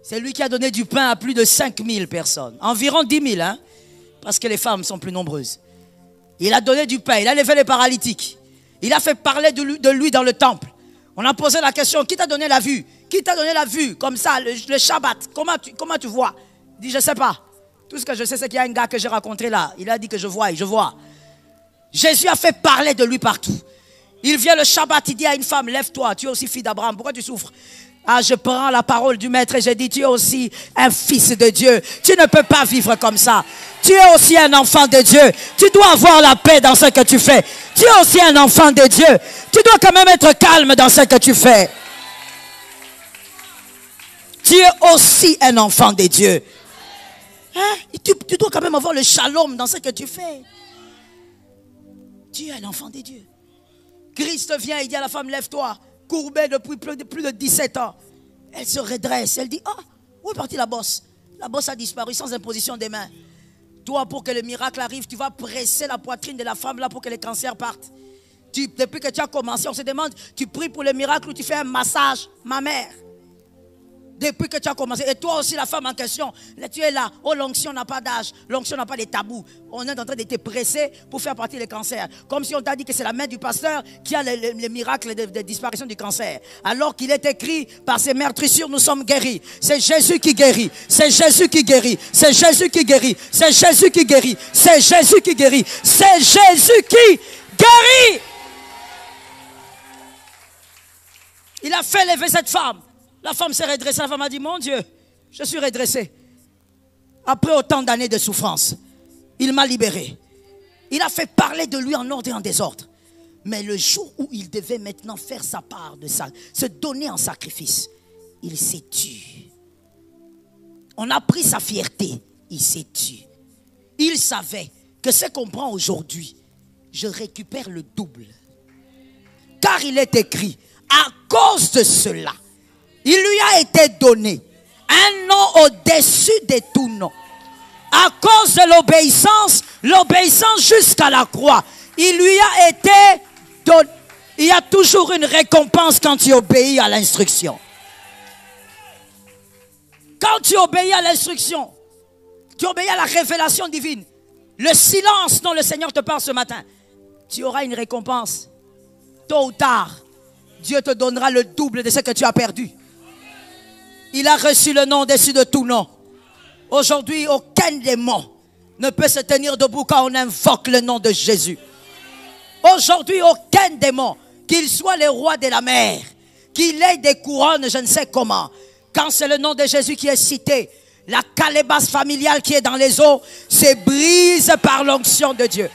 C'est lui qui a donné du pain à plus de 5000 personnes. Environ 10 000, hein, parce que les femmes sont plus nombreuses. Il a donné du pain, il a levé les paralytiques. Il a fait parler de lui dans le temple. On a posé la question, qui t'a donné la vue? Qui t'a donné la vue? Comme ça, le Shabbat, comment tu vois? Il dit, je ne sais pas. Tout ce que je sais, c'est qu'il y a un gars que j'ai rencontré là. Il a dit que je vois. Jésus a fait parler de lui partout. Il vient le Shabbat, il dit à une femme, lève-toi, tu es aussi fille d'Abraham. Pourquoi tu souffres? Ah, je prends la parole du maître et j'ai dit, tu es aussi un fils de Dieu. Tu ne peux pas vivre comme ça. Tu es aussi un enfant de Dieu. Tu dois avoir la paix dans ce que tu fais. Tu es aussi un enfant de Dieu. Tu dois quand même être calme dans ce que tu fais. Tu es aussi un enfant de Dieu. Hein? Tu dois quand même avoir le shalom dans ce que tu fais. Tu es un enfant de Dieu. Christ vient, il dit à la femme, lève-toi. Courbée depuis plus de 17 ans. Elle se redresse. Elle dit, ah, où est partie la bosse? La bosse a disparu sans imposition des mains. Toi, pour que le miracle arrive, tu vas presser la poitrine de la femme là pour que les cancers partent. Depuis que tu as commencé, on se demande, tu pries pour le miracle ou tu fais un massage, ma mère. Depuis que tu as commencé. Et toi aussi, la femme en question, là, tu es là. Oh, l'onction n'a pas d'âge. L'onction n'a pas de tabou. On est en train de te presser pour faire partie des cancers. Comme si on t'a dit que c'est la main du pasteur qui a le miracle de disparition du cancer. Alors qu'il est écrit, par ses meurtrissures, nous sommes guéris. C'est Jésus qui guérit. C'est Jésus qui guérit. C'est Jésus qui guérit. C'est Jésus qui guérit. C'est Jésus qui guérit. C'est Jésus qui guérit. Il a fait lever cette femme. La femme s'est redressée. La femme a dit, mon Dieu, je suis redressée. Après autant d'années de souffrance, il m'a libéré. Il a fait parler de lui en ordre et en désordre. Mais le jour où il devait maintenant faire sa part de ça, se donner en sacrifice, il s'est tué. On a pris sa fierté, il s'est tué. Il savait que ce qu'on prend aujourd'hui, je récupère le double. Car il est écrit, à cause de cela, il lui a été donné un nom au-dessus de tout nom. À cause de l'obéissance jusqu'à la croix, il lui a été donné. Il y a toujours une récompense quand tu obéis à l'instruction. Quand tu obéis à l'instruction, tu obéis à la révélation divine, le silence dont le Seigneur te parle ce matin, tu auras une récompense. Tôt ou tard, Dieu te donnera le double de ce que tu as perdu. Il a reçu le nom au-dessus de tout nom. Aujourd'hui, aucun démon ne peut se tenir debout quand on invoque le nom de Jésus. Aujourd'hui, aucun démon, qu'il soit le roi de la mer, qu'il ait des couronnes, je ne sais comment, quand c'est le nom de Jésus qui est cité, la calebasse familiale qui est dans les eaux se brise par l'onction de Dieu.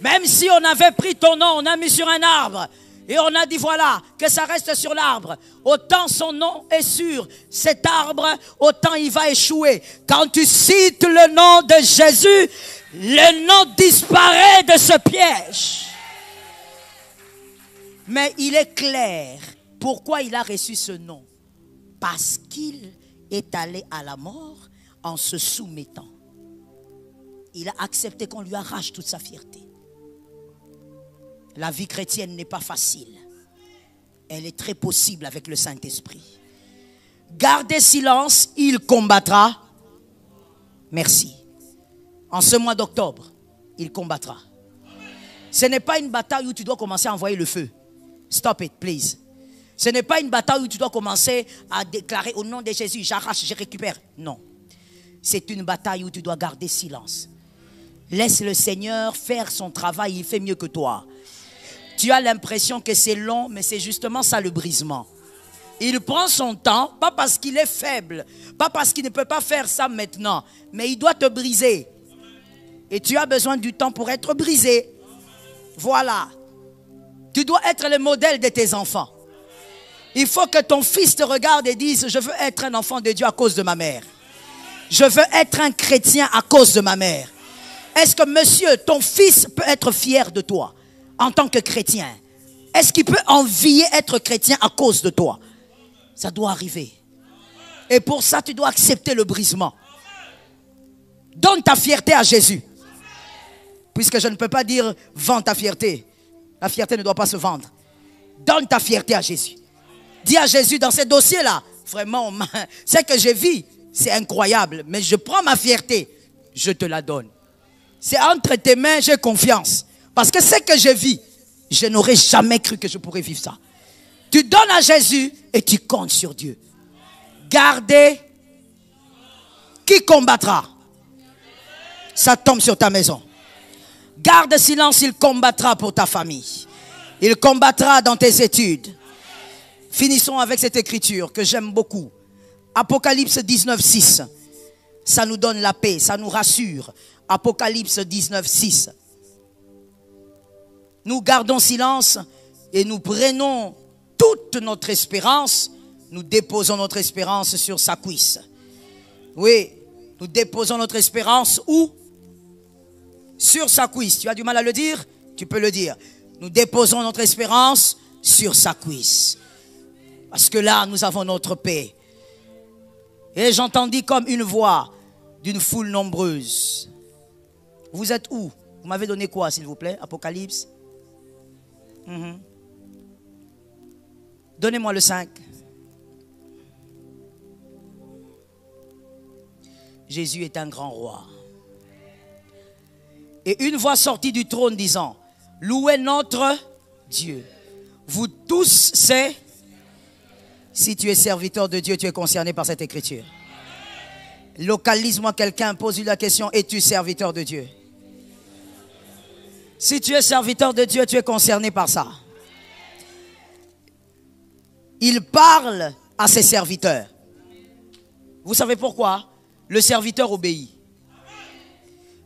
Même si on avait pris ton nom, on a mis sur un arbre et on a dit voilà, que ça reste sur l'arbre. Autant son nom est sur cet arbre, autant il va échouer. Quand tu cites le nom de Jésus, le nom disparaît de ce piège. Mais il est clair pourquoi il a reçu ce nom. Parce qu'il est allé à la mort en se soumettant. Il a accepté qu'on lui arrache toute sa fierté. La vie chrétienne n'est pas facile. Elle est très possible avec le Saint-Esprit. Gardez silence, il combattra. Merci. En ce mois d'octobre, il combattra. Ce n'est pas une bataille où tu dois commencer à envoyer le feu. Stop it, please. Ce n'est pas une bataille où tu dois commencer à déclarer au nom de Jésus, j'arrache, je récupère. Non. C'est une bataille où tu dois garder silence. Laisse le Seigneur faire son travail, il fait mieux que toi. Tu as l'impression que c'est long, mais c'est justement ça le brisement. Il prend son temps, pas parce qu'il est faible, pas parce qu'il ne peut pas faire ça maintenant, mais il doit te briser. Et tu as besoin du temps pour être brisé. Voilà. Tu dois être le modèle de tes enfants. Il faut que ton fils te regarde et dise, je veux être un enfant de Dieu à cause de ma mère. Je veux être un chrétien à cause de ma mère. Est-ce que monsieur, ton fils peut être fier de toi en tant que chrétien? Est-ce qu'il peut envier être chrétien à cause de toi? Ça doit arriver. Et pour ça, tu dois accepter le brisement. Donne ta fierté à Jésus. Puisque je ne peux pas dire, vends ta fierté. La fierté ne doit pas se vendre. Donne ta fierté à Jésus. Dis à Jésus, dans ces dossiers-là, vraiment, ce que je vis, c'est incroyable. Mais je prends ma fierté, je te la donne. C'est entre tes mains, j'ai confiance. Parce que ce que je vis, je n'aurais jamais cru que je pourrais vivre ça. Tu donnes à Jésus et tu comptes sur Dieu. Gardez. Qui combattra? Ça tombe sur ta maison. Garde silence, il combattra pour ta famille. Il combattra dans tes études. Finissons avec cette écriture que j'aime beaucoup. Apocalypse 19, 6. Ça nous donne la paix, ça nous rassure. Apocalypse 19, 6. Nous gardons silence et nous prenons toute notre espérance. Nous déposons notre espérance sur sa cuisse. Oui, nous déposons notre espérance où? Sur sa cuisse. Tu as du mal à le dire? Tu peux le dire. Nous déposons notre espérance sur sa cuisse. Parce que là, nous avons notre paix. Et j'entendis comme une voix d'une foule nombreuse. Vous êtes où? Vous m'avez donné quoi, s'il vous plaît? Apocalypse. Donnez-moi le 5. Jésus est un grand roi. Et une voix sortit du trône disant, louez notre Dieu. Vous tous, c'est... Si tu es serviteur de Dieu, tu es concerné par cette écriture. Localise-moi quelqu'un, pose-lui la question, es-tu serviteur de Dieu? Si tu es serviteur de Dieu, tu es concerné par ça. Il parle à ses serviteurs. Vous savez pourquoi? Le serviteur obéit.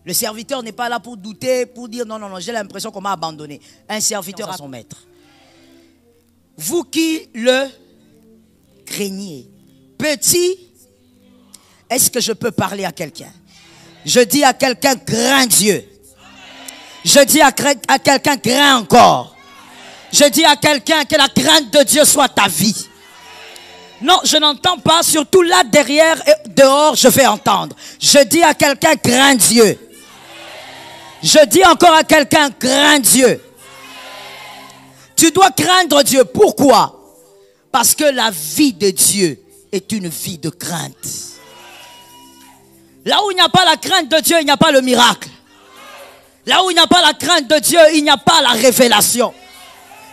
Le serviteur n'est pas là pour douter, pour dire non, non, non, j'ai l'impression qu'on m'a abandonné. Un serviteur a son maître. Vous qui le craignez, petit, est-ce que je peux parler à quelqu'un? Je dis à quelqu'un, crains Dieu. Je dis à quelqu'un, crains encore. Je dis à quelqu'un que la crainte de Dieu soit ta vie. Non, je n'entends pas, surtout là derrière et dehors, je vais entendre. Je dis à quelqu'un, crains Dieu. Je dis encore à quelqu'un, crains Dieu. Tu dois craindre Dieu. Pourquoi? Parce que la vie de Dieu est une vie de crainte. Là où il n'y a pas la crainte de Dieu, il n'y a pas le miracle. Là où il n'y a pas la crainte de Dieu, il n'y a pas la révélation.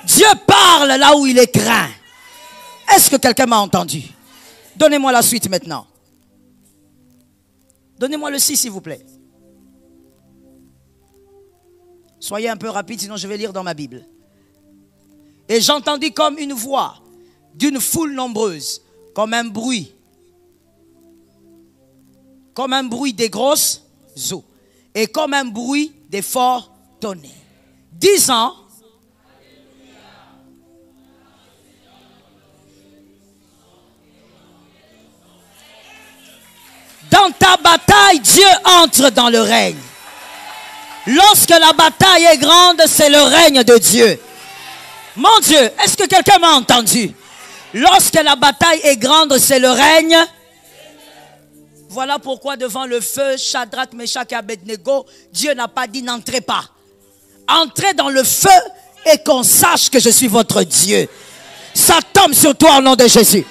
Dieu parle là où il est craint. Est-ce que quelqu'un m'a entendu? Donnez-moi la suite maintenant. Donnez-moi le 6 s'il vous plaît. Soyez un peu rapide, sinon je vais lire dans ma Bible. Et j'entendis comme une voix d'une foule nombreuse, comme un bruit des grosses eaux, et comme un bruit des forts tonnerres, disant: dans ta bataille, Dieu entre dans le règne. Lorsque la bataille est grande, c'est le règne de Dieu. Mon Dieu, est-ce que quelqu'un m'a entendu? Lorsque la bataille est grande, c'est le règne. Voilà pourquoi devant le feu, Shadrach, Meshach et Abednego, Dieu n'a pas dit n'entrez pas. Entrez dans le feu et qu'on sache que je suis votre Dieu. Ça tombe sur toi au nom de Jésus.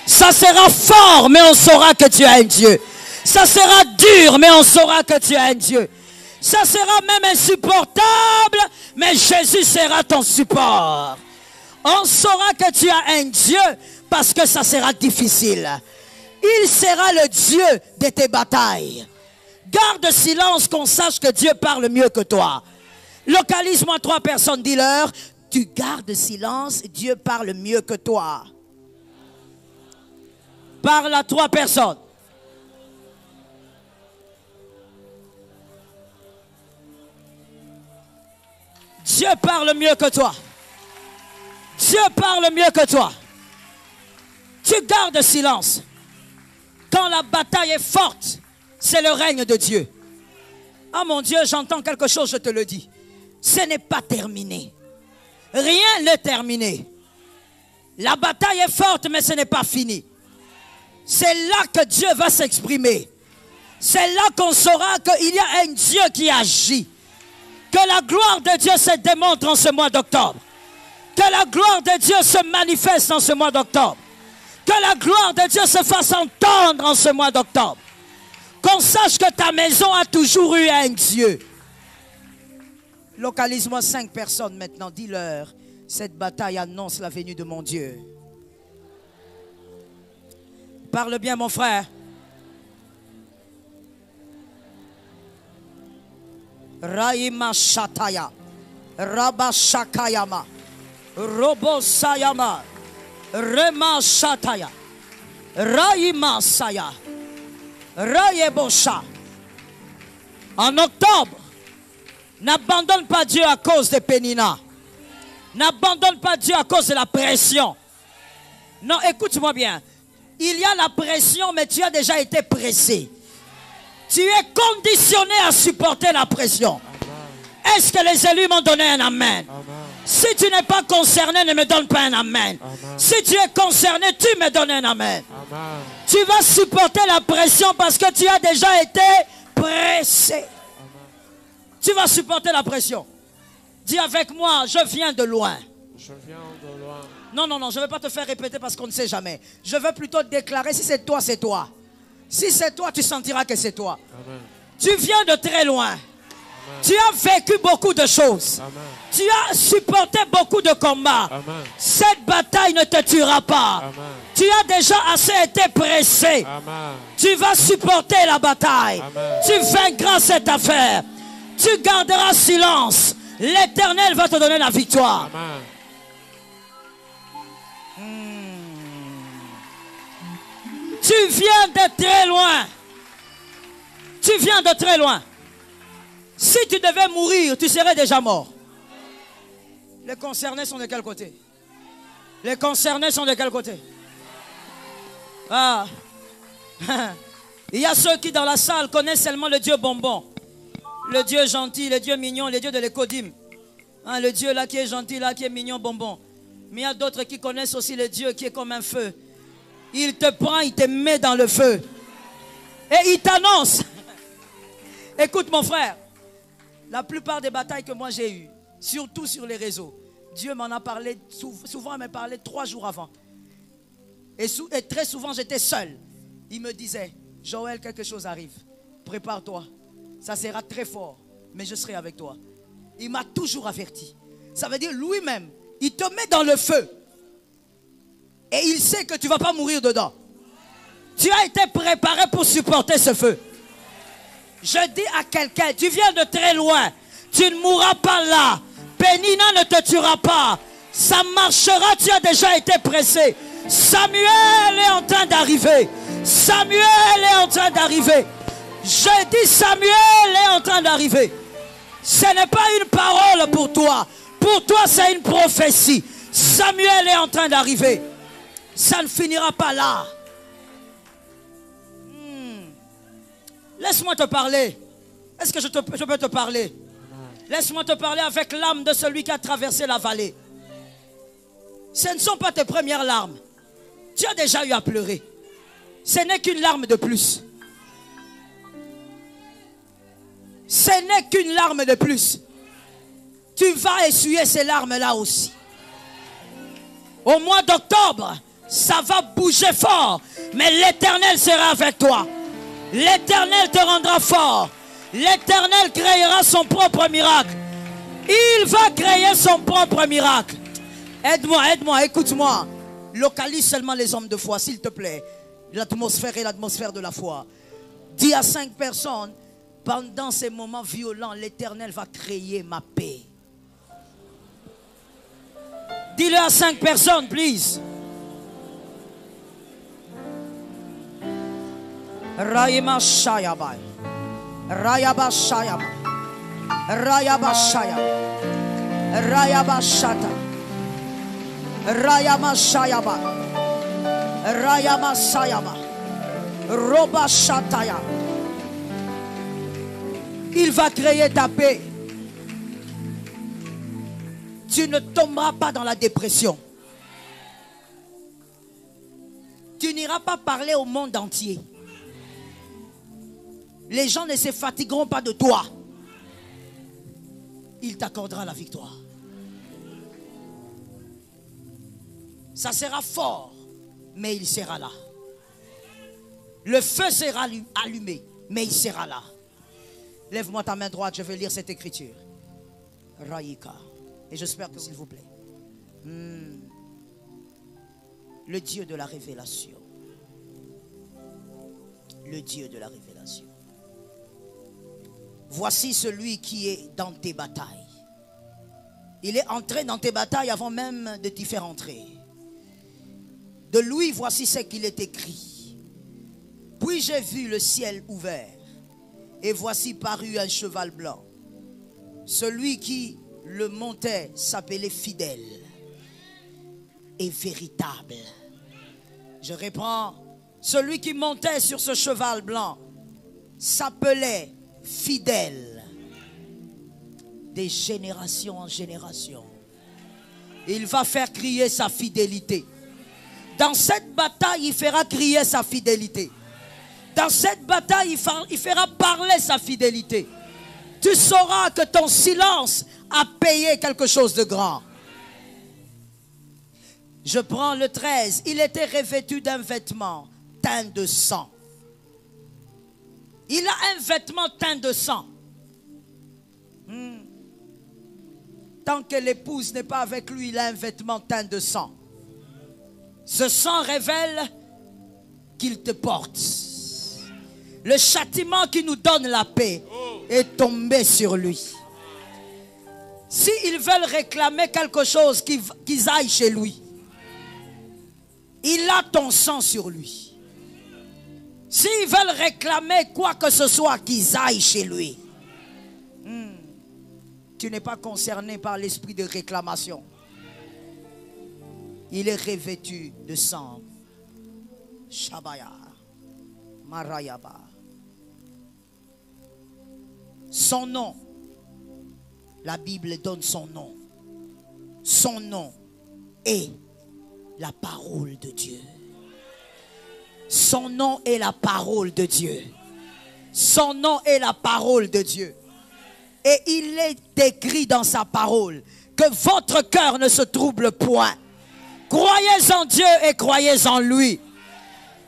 Ça sera fort, mais on saura que tu es un Dieu. Ça sera dur, mais on saura que tu es un Dieu. Ça sera même insupportable, mais Jésus sera ton support. On saura que tu as un Dieu parce que ça sera difficile. Il sera le Dieu de tes batailles. Garde silence qu'on sache que Dieu parle mieux que toi. Localise-moi 3 personnes, dis-leur, tu gardes silence, Dieu parle mieux que toi. Parle à 3 personnes. Dieu parle mieux que toi. Dieu parle mieux que toi. Tu gardes silence. Quand la bataille est forte, c'est le règne de Dieu. Ah mon Dieu, j'entends quelque chose, je te le dis. Ce n'est pas terminé. Rien n'est terminé. La bataille est forte, mais ce n'est pas fini. C'est là que Dieu va s'exprimer. C'est là qu'on saura qu'il y a un Dieu qui agit. Que la gloire de Dieu se démontre en ce mois d'octobre. Que la gloire de Dieu se manifeste en ce mois d'octobre. Que la gloire de Dieu se fasse entendre en ce mois d'octobre. Qu'on sache que ta maison a toujours eu un Dieu. Localise-moi 5 personnes maintenant. Dis-leur, cette bataille annonce la venue de mon Dieu. Parle bien mon frère. Raima Shataya, Rabba Shakayama, Robo Sayama, Rema Shataya, Raima Saya, Rayebosha. En octobre, n'abandonne pas Dieu à cause des péninas. N'abandonne pas Dieu à cause de la pression. Non, écoute-moi bien. Il y a la pression, mais tu as déjà été pressé. Tu es conditionné à supporter la pression. Est-ce que les élus m'ont donné un amen? Amen. Si tu n'es pas concerné, ne me donne pas un amen. Amen. Si tu es concerné, tu me donnes un amen. Amen. Tu vas supporter la pression parce que tu as déjà été pressé. Amen. Tu vas supporter la pression. Dis avec moi, je viens de loin. Je viens de loin. Non, je ne vais pas te faire répéter parce qu'on ne sait jamais. Je veux plutôt déclarer, si c'est toi, c'est toi. Si c'est toi, tu sentiras que c'est toi. Amen. Tu viens de très loin. Amen. Tu as vécu beaucoup de choses. Amen. Tu as supporté beaucoup de combats. Amen. Cette bataille ne te tuera pas. Amen. Tu as déjà assez été pressé. Amen. Tu vas supporter la bataille. Amen. Tu vaincras cette affaire. Tu garderas silence. L'Éternel va te donner la victoire. Amen. Tu viens de très loin. Tu viens de très loin. Si tu devais mourir, tu serais déjà mort. Les concernés sont de quel côté? Les concernés sont de quel côté? Ah. Il y a ceux qui dans la salle connaissent seulement le Dieu bonbon. Le Dieu gentil, le Dieu mignon, le Dieu de l'écodim. Hein, le Dieu là qui est gentil, là qui est mignon, bonbon. Mais il y a d'autres qui connaissent aussi le Dieu qui est comme un feu. Il te prend, il te met dans le feu. Et il t'annonce. Écoute mon frère, la plupart des batailles que moi j'ai eues, surtout sur les réseaux, Dieu m'en a parlé, souvent il m'a parlé 3 jours avant. Et très souvent j'étais seul. Il me disait, Joël, quelque chose arrive. Prépare-toi. Ça sera très fort, mais je serai avec toi. Il m'a toujours averti. Ça veut dire lui-même, il te met dans le feu. Et il sait que tu ne vas pas mourir dedans. Tu as été préparé pour supporter ce feu. Je dis à quelqu'un, tu viens de très loin. Tu ne mourras pas là. Pénina ne te tuera pas. Ça marchera, tu as déjà été pressé. Samuel est en train d'arriver. Samuel est en train d'arriver. Je dis Samuel est en train d'arriver. Ce n'est pas une parole pour toi. Pour toi, c'est une prophétie. Samuel est en train d'arriver. Ça ne finira pas là. Laisse-moi te parler. Est-ce que je peux te parler? Laisse-moi te parler avec l'âme de celui qui a traversé la vallée. Ce ne sont pas tes premières larmes. Tu as déjà eu à pleurer. Ce n'est qu'une larme de plus. Ce n'est qu'une larme de plus. Tu vas essuyer ces larmes-là aussi. Au mois d'octobre, ça va bouger fort. Mais l'Éternel sera avec toi. L'Éternel te rendra fort. L'Éternel créera son propre miracle. Il va créer son propre miracle. Aide-moi, écoute-moi. Localise seulement les hommes de foi, s'il te plaît. L'atmosphère est l'atmosphère de la foi. Dis à 5 personnes, pendant ces moments violents, l'Éternel va créer ma paix. Dis-le à 5 personnes, please. Rayama Shayaba. Rayaba Shayaba. Rayaba Shayaba. Rayaba Shata. Rayama Shayaba. Rayama Shayaba. Roba Shataya. Il va créer ta paix. Tu ne tomberas pas dans la dépression. Tu n'iras pas parler au monde entier. Les gens ne se fatigueront pas de toi. Il t'accordera la victoire. Ça sera fort, mais il sera là. Le feu sera allumé, mais il sera là. Lève-moi ta main droite, je vais lire cette écriture. Raïka. Et j'espère que s'il vous plaît. Le Dieu de la révélation. Le Dieu de la révélation. Voici celui qui est dans tes batailles. Il est entré dans tes batailles avant même de t'y faire entrer. De lui, voici ce qu'il est écrit. Puis j'ai vu le ciel ouvert. Et voici parut un cheval blanc. Celui qui le montait s'appelait fidèle et véritable. Je reprends. Celui qui montait sur ce cheval blanc s'appelait fidèle. Des générations en génération. Il va faire crier sa fidélité. Dans cette bataille, il fera crier sa fidélité. Dans cette bataille, il fera parler sa fidélité. Tu sauras que ton silence a payé quelque chose de grand. Je prends le 13. Il était revêtu d'un vêtement teint de sang. Il a un vêtement teint de sang. Tant que l'épouse n'est pas avec lui, il a un vêtement teint de sang. Ce sang révèle qu'il te porte. Le châtiment qui nous donne la paix est tombé sur lui. S'ils veulent réclamer quelque chose, qu'ils aillent chez lui. Il a ton sang sur lui. S'ils veulent réclamer quoi que ce soit, qu'ils aillent chez lui. Tu n'es pas concerné par l'esprit de réclamation. Il est revêtu de sang. Shabaya. Marayaba. Son nom, la Bible donne son nom. Son nom est la parole de Dieu. Son nom est la parole de Dieu. Son nom est la parole de Dieu. Et il est écrit dans sa parole que votre cœur ne se trouble point. Croyez en Dieu et croyez en lui.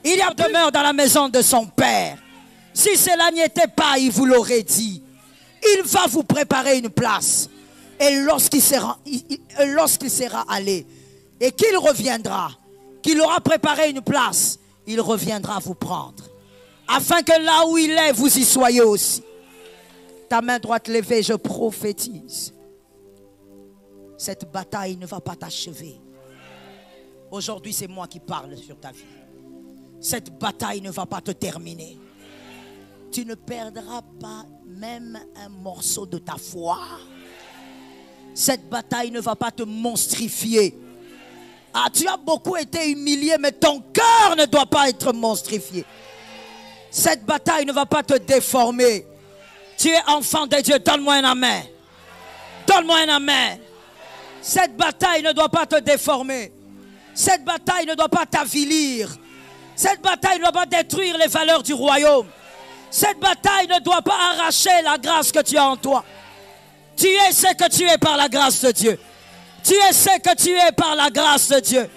Il y a demeure dans la maison de son Père. Si cela n'y était pas, il vous l'aurait dit. Il va vous préparer une place. Et lorsqu'il sera allé et qu'il reviendra, qu'il aura préparé une place, il reviendra vous prendre. Afin que là où il est, vous y soyez aussi. Ta main droite levée, je prophétise. Cette bataille ne va pas t'achever. Aujourd'hui, c'est moi qui parle sur ta vie. Cette bataille ne va pas te terminer. Tu ne perdras pas même un morceau de ta foi. Cette bataille ne va pas te monstrifier. Ah, tu as beaucoup été humilié, mais ton cœur ne doit pas être monstrifié. Cette bataille ne va pas te déformer. Tu es enfant de Dieu, donne-moi un amen. Donne-moi un amen. Cette bataille ne doit pas te déformer. Cette bataille ne doit pas t'avilir. Cette bataille ne doit pas détruire les valeurs du royaume. Cette bataille ne doit pas arracher la grâce que tu as en toi. Tu es ce que tu es par la grâce de Dieu. Tu es ce que tu es par la grâce de Dieu.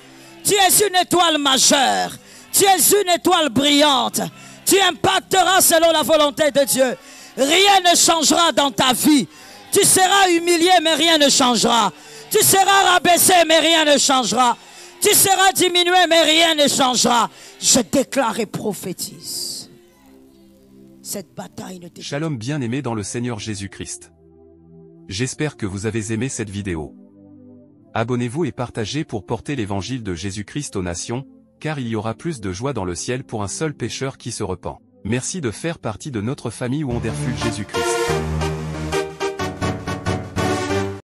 Tu es une étoile majeure. Tu es une étoile brillante. Tu impacteras selon la volonté de Dieu. Rien ne changera dans ta vie. Tu seras humilié, mais rien ne changera. Tu seras rabaissé, mais rien ne changera. Tu seras diminué, mais rien ne changera. Je déclare et prophétise. Cette bataille ne t'échappe. Shalom bien-aimés dans le Seigneur Jésus-Christ. J'espère que vous avez aimé cette vidéo. Abonnez-vous et partagez pour porter l'évangile de Jésus-Christ aux nations, car il y aura plus de joie dans le ciel pour un seul pécheur qui se repent. Merci de faire partie de notre famille Wonderful Jésus-Christ.